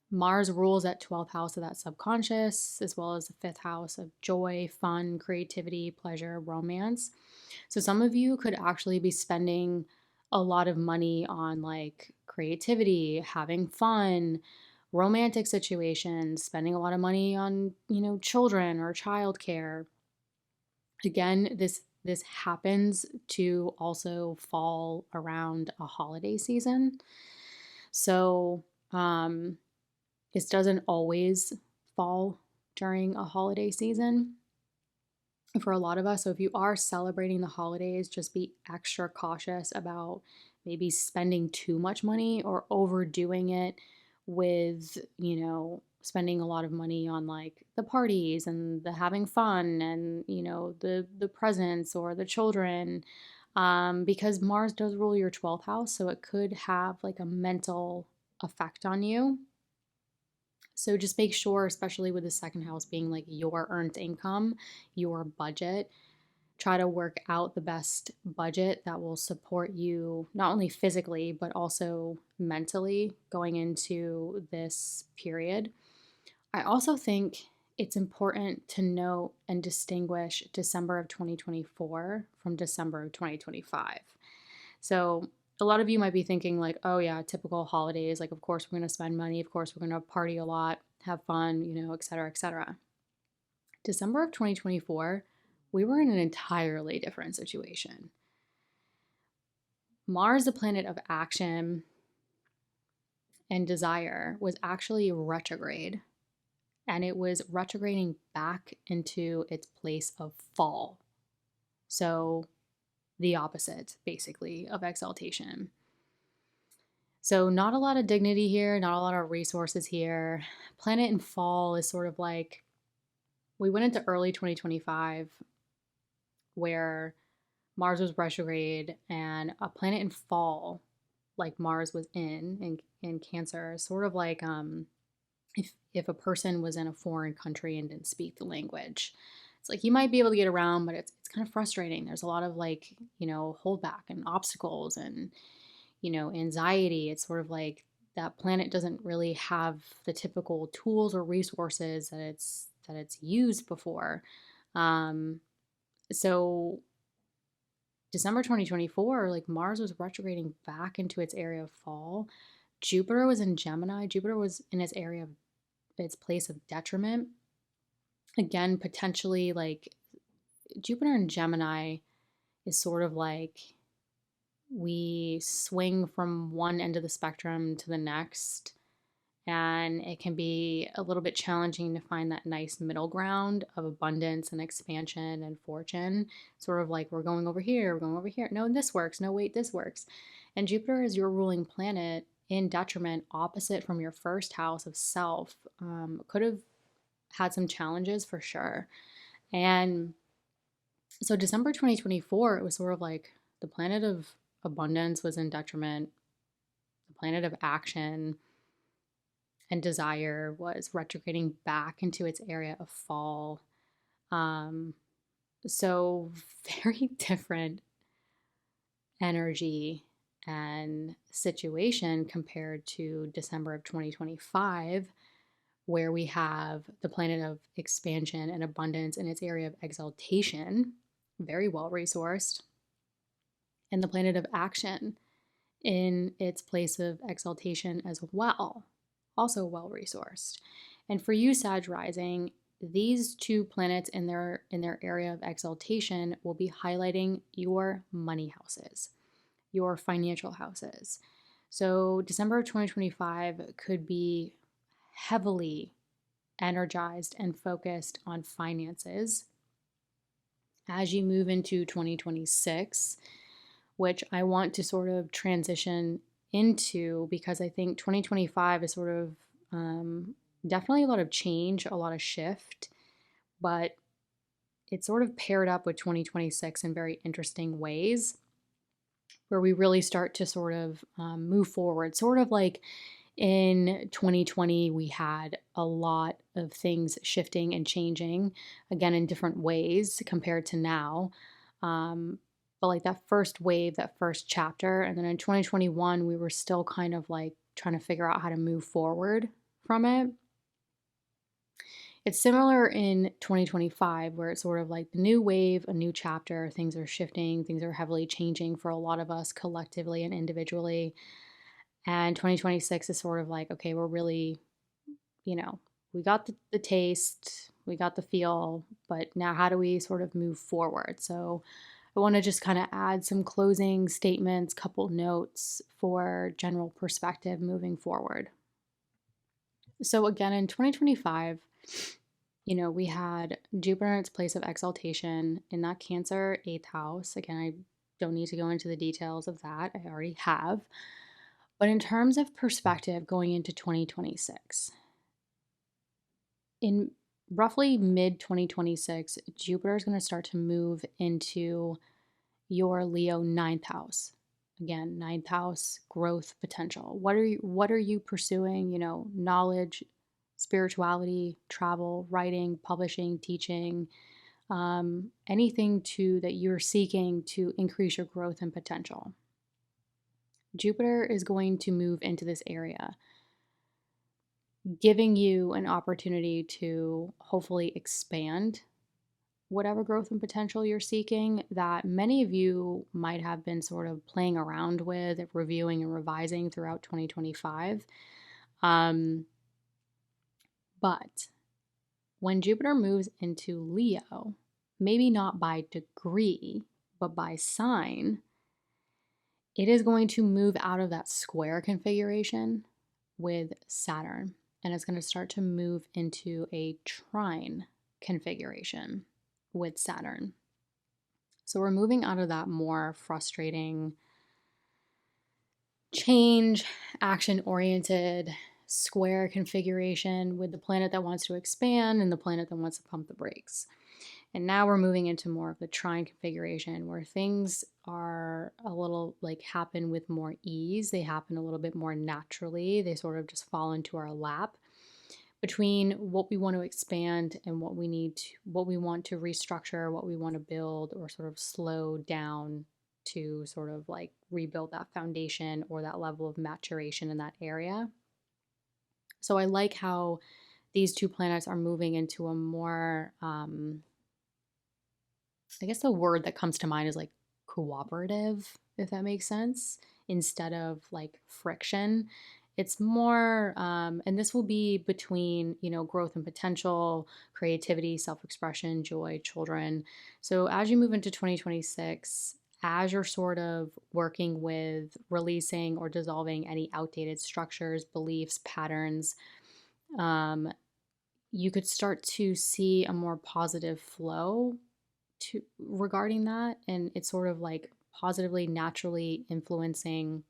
Mars rules at 12th house of that subconscious, as well as the 5th house of joy, fun, creativity, pleasure, romance. So some of you could actually be spending a lot of money on like creativity, having fun, romantic situations, spending a lot of money on, children or childcare. Again, this happens to also fall around a holiday season. So, this doesn't always fall during a holiday season for a lot of us. So if you are celebrating the holidays, just be extra cautious about maybe spending too much money or overdoing it with, spending a lot of money on like the parties and the having fun and, the presents or the children. Because Mars does rule your 12th house, so it could have like a mental effect on you. So just make sure, especially with the second house being like your earned income, your budget, try to work out the best budget that will support you not only physically, but also mentally going into this period. I also think it's important to note and distinguish December of 2024 from December of 2025. So a lot of you might be thinking like, oh yeah, typical holidays, like of course we're going to spend money, of course we're going to party a lot, have fun, et cetera, et cetera. December of 2024, we were in an entirely different situation. Mars, the planet of action and desire, was actually retrograde, and it was retrograding back into its place of fall. So the opposite, basically, of exaltation. So not a lot of dignity here, not a lot of resources here. Planet in fall is sort of like, we went into early 2025 where Mars was retrograde, and a planet in fall, like Mars was in Cancer, sort of like if a person was in a foreign country and didn't speak the language. It's like you might be able to get around, but it's kind of frustrating. There's a lot of like, holdback and obstacles and, anxiety. It's sort of like that planet doesn't really have the typical tools or resources that it's used before. So December 2024, like Mars was retrograding back into its area of fall. Jupiter was in Gemini. Jupiter was in its area of its place of detriment. Again, potentially like Jupiter in Gemini is sort of like we swing from one end of the spectrum to the next, And it can be a little bit challenging to find that nice middle ground of abundance and expansion and fortune. Sort of like, we're going over here, we're going over here. No, this works. No, wait, this works. And Jupiter is your ruling planet in detriment, opposite from your first house of self. Could have had some challenges for sure. And so December 2024, it was sort of like the planet of abundance was in detriment. The planet of action and desire was retrograding back into its area of fall. Um, so very different energy and situation compared to December of 2025, where we have the planet of expansion and abundance in its area of exaltation, very well resourced, and the planet of action in its place of exaltation as well, also well resourced. And for you, Sag rising, these two planets in their area of exaltation will be highlighting your money houses, your financial houses. So December of 2025 could be heavily energized and focused on finances. As you move into 2026, which I want to sort of transition into, because I think 2025 is sort of definitely a lot of change, a lot of shift, but it's sort of paired up with 2026 in very interesting ways, where we really start to sort of move forward. Sort of like in 2020, we had a lot of things shifting and changing, again, in different ways compared to now. But like that first wave, that first chapter, and then in 2021, we were still kind of like trying to figure out how to move forward from it. It's similar in 2025, where it's sort of like the new wave, a new chapter, things are shifting, things are heavily changing for a lot of us collectively and individually. And 2026 is sort of like, okay, we're really, we got the taste, we got the feel, but now how do we sort of move forward? So I want to just kind of add some closing statements, couple notes for general perspective moving forward. So again, in 2025, we had Jupiter in its place of exaltation in that Cancer 8th house. Again, I don't need to go into the details of that. I already have. But in terms of perspective going into 2026, in roughly mid 2026, Jupiter is going to start to move into your Leo 9th house. Again, 9th house, growth potential. What are you pursuing? Knowledge, spirituality, travel, writing, publishing, teaching, anything that you're seeking to increase your growth and potential. Jupiter is going to move into this area, giving you an opportunity to hopefully expand whatever growth and potential you're seeking that many of you might have been sort of playing around with, reviewing and revising throughout 2025. But when Jupiter moves into Leo, maybe not by degree, but by sign, it is going to move out of that square configuration with Saturn, and it's going to start to move into a trine configuration with Saturn. So we're moving out of that more frustrating change, action-oriented square configuration with the planet that wants to expand and the planet that wants to pump the brakes. And now we're moving into more of the trine configuration, where things are a little like happen with more ease. They happen a little bit more naturally. They sort of just fall into our lap between what we want to expand and what we want to restructure, what we want to build or sort of slow down to sort of like rebuild that foundation or that level of maturation in that area. So I like how these two planets are moving into a more, I guess the word that comes to mind is like cooperative, if that makes sense, instead of like friction. It's more, and this will be between, growth and potential, creativity, self-expression, joy, children. So as you move into 2026, as you're sort of working with releasing or dissolving any outdated structures, beliefs, patterns, you could start to see a more positive flow to regarding that, and it's sort of like positively, naturally influencing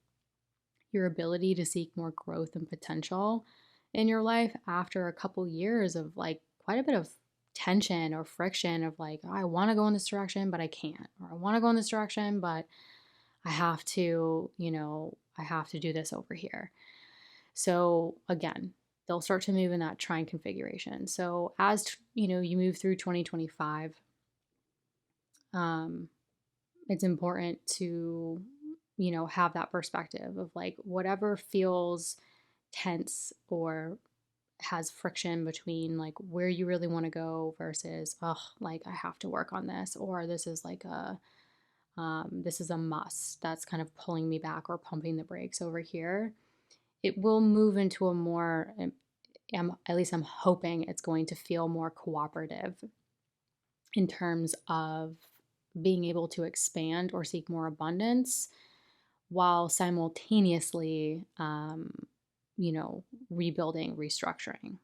your ability to seek more growth and potential in your life after a couple years of like quite a bit of tension or friction of like, oh, I want to go in this direction, but I can't, or I want to go in this direction, but I have to, I have to do this over here. So again, they'll start to move in that trine configuration. So as you move through 2025, it's important to have that perspective of like whatever feels tense or has friction between like where you really want to go versus, oh, like I have to work on this, or this is like this is a must that's kind of pulling me back or pumping the brakes over here. It will move into a more, at least I'm hoping it's going to feel more cooperative in terms of being able to expand or seek more abundance while simultaneously, rebuilding, restructuring.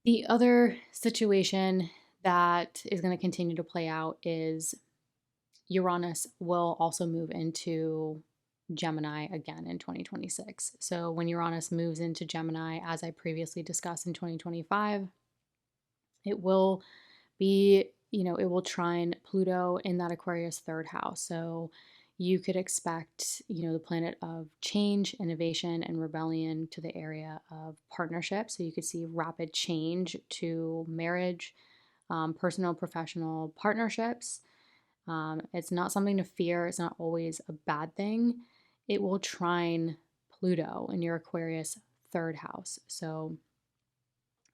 The other situation that is going to continue to play out is Uranus will also move into Gemini again in 2026. So when Uranus moves into Gemini, as I previously discussed in 2025, it will be, it will trine Pluto in that Aquarius third house. So you could expect, the planet of change, innovation, and rebellion to the area of partnership. So you could see rapid change to marriage, personal, professional partnerships. It's not something to fear. It's not always a bad thing. It will trine Pluto in your Aquarius third house. So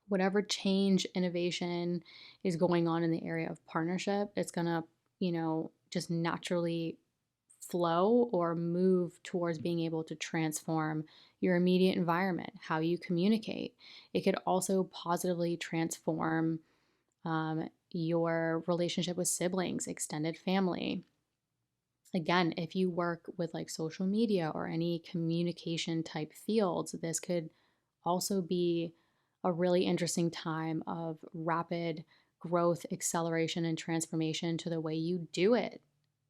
whatever change, innovation is going on in the area of partnership, it's going to, just naturally flow or move towards being able to transform your immediate environment, how you communicate. It could also positively transform your relationship with siblings, extended family. Again, if you work with like social media or any communication type fields, this could also be a really interesting time of rapid growth, acceleration, and transformation to the way you do it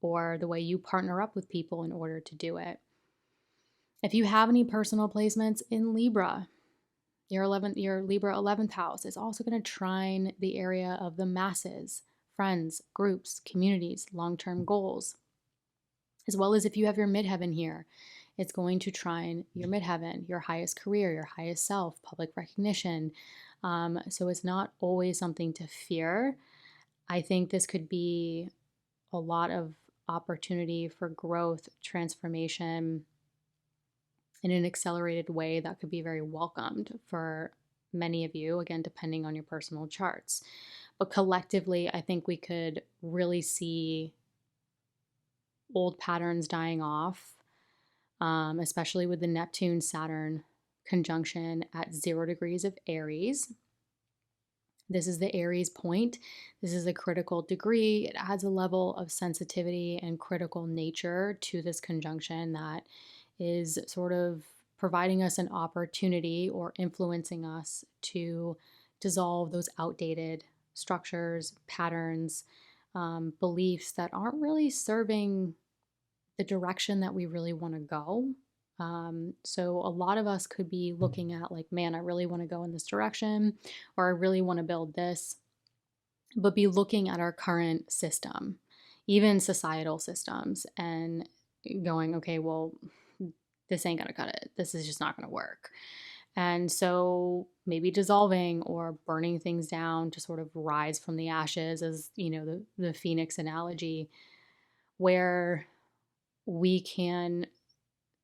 or the way you partner up with people in order to do it. If you have any personal placements in Libra, your Libra 11th house is also going to trine the area of the masses, friends, groups, communities, long-term goals. As well as if you have your midheaven here, it's going to trine your midheaven, your highest career, your highest self, public recognition. So it's not always something to fear. I think this could be a lot of opportunity for growth, transformation in an accelerated way that could be very welcomed for many of you, again, depending on your personal charts. But collectively, I think we could really see old patterns dying off, especially with the Neptune Saturn conjunction at 0 degrees of Aries. This is the Aries point. This is a critical degree. It adds a level of sensitivity and critical nature to this conjunction that is sort of providing us an opportunity or influencing us to dissolve those outdated structures, patterns, beliefs that aren't really serving the direction that we really want to go. So a lot of us could be looking at like, man, I really want to go in this direction, or I really want to build this, but be looking at our current system, even societal systems, and going, okay, well, this ain't going to cut it. This is just not going to work. And so maybe dissolving or burning things down to sort of rise from the ashes, as the phoenix analogy, where we can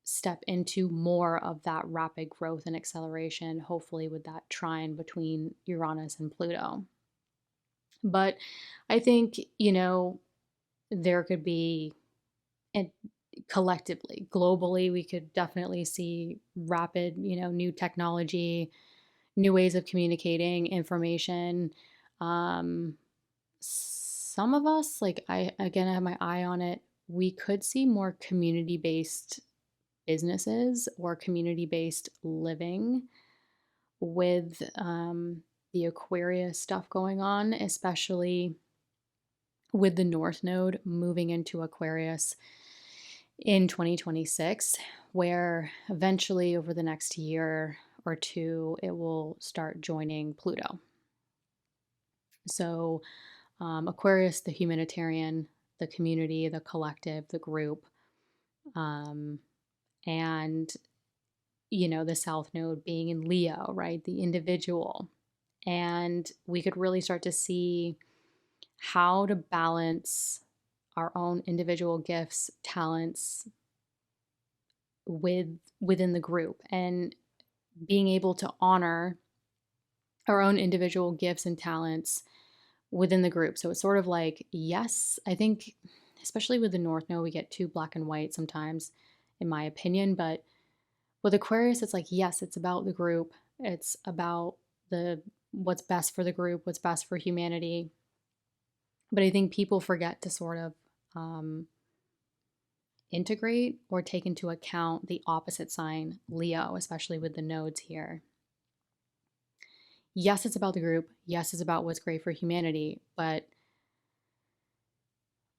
step into more of that rapid growth and acceleration, hopefully with that trine between Uranus and Pluto. But I think, there could be, and collectively, globally, we could definitely see rapid, new technology, new ways of communicating information, some of us, like I have my eye on it, we could see more community-based businesses or community-based living with the Aquarius stuff going on, especially with the North Node moving into Aquarius in 2026, where eventually over the next year or two, it will start joining Pluto. So, Aquarius, the humanitarian, the community, the collective, the group, and the South Node being in Leo, right? The individual. And we could really start to see how to balance our own individual gifts, talents within the group, and being able to honor our own individual gifts and talents within the group. So it's sort of like, yes, I think especially with the North Node, we get too black and white sometimes, in my opinion. But with Aquarius, it's like, yes, it's about the group. It's about what's best for the group, what's best for humanity. But I think people forget to sort of integrate or take into account the opposite sign, Leo, especially with the nodes here. Yes, it's about the group. Yes, it's about what's great for humanity. But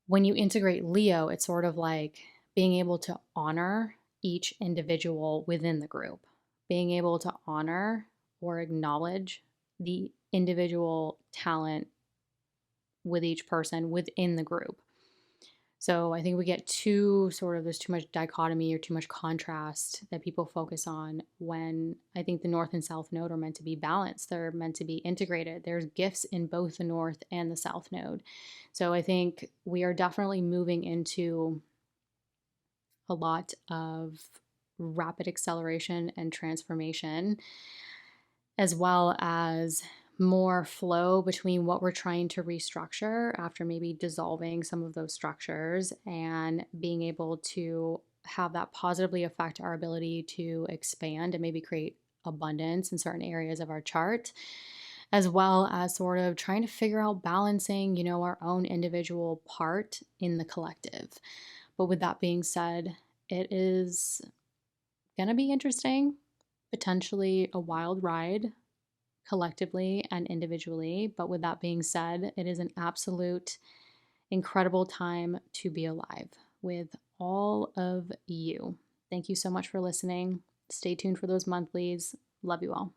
when you integrate Leo, it's sort of like being able to honor each individual within the group, being able to honor or acknowledge the individual talent with each person within the group. So I think we get there's too much dichotomy or too much contrast that people focus on, when I think the North and South Node are meant to be balanced. They're meant to be integrated. There's gifts in both the North and the South Node. So I think we are definitely moving into a lot of rapid acceleration and transformation, as well as more flow between what we're trying to restructure after maybe dissolving some of those structures, and being able to have that positively affect our ability to expand and maybe create abundance in certain areas of our chart, as well as sort of trying to figure out balancing, our own individual part in the collective. But with that being said, it is going to be interesting, potentially a wild ride, collectively and individually. But with that being said, it is an absolute incredible time to be alive with all of you. Thank you so much for listening. Stay tuned for those monthlies. Love you all.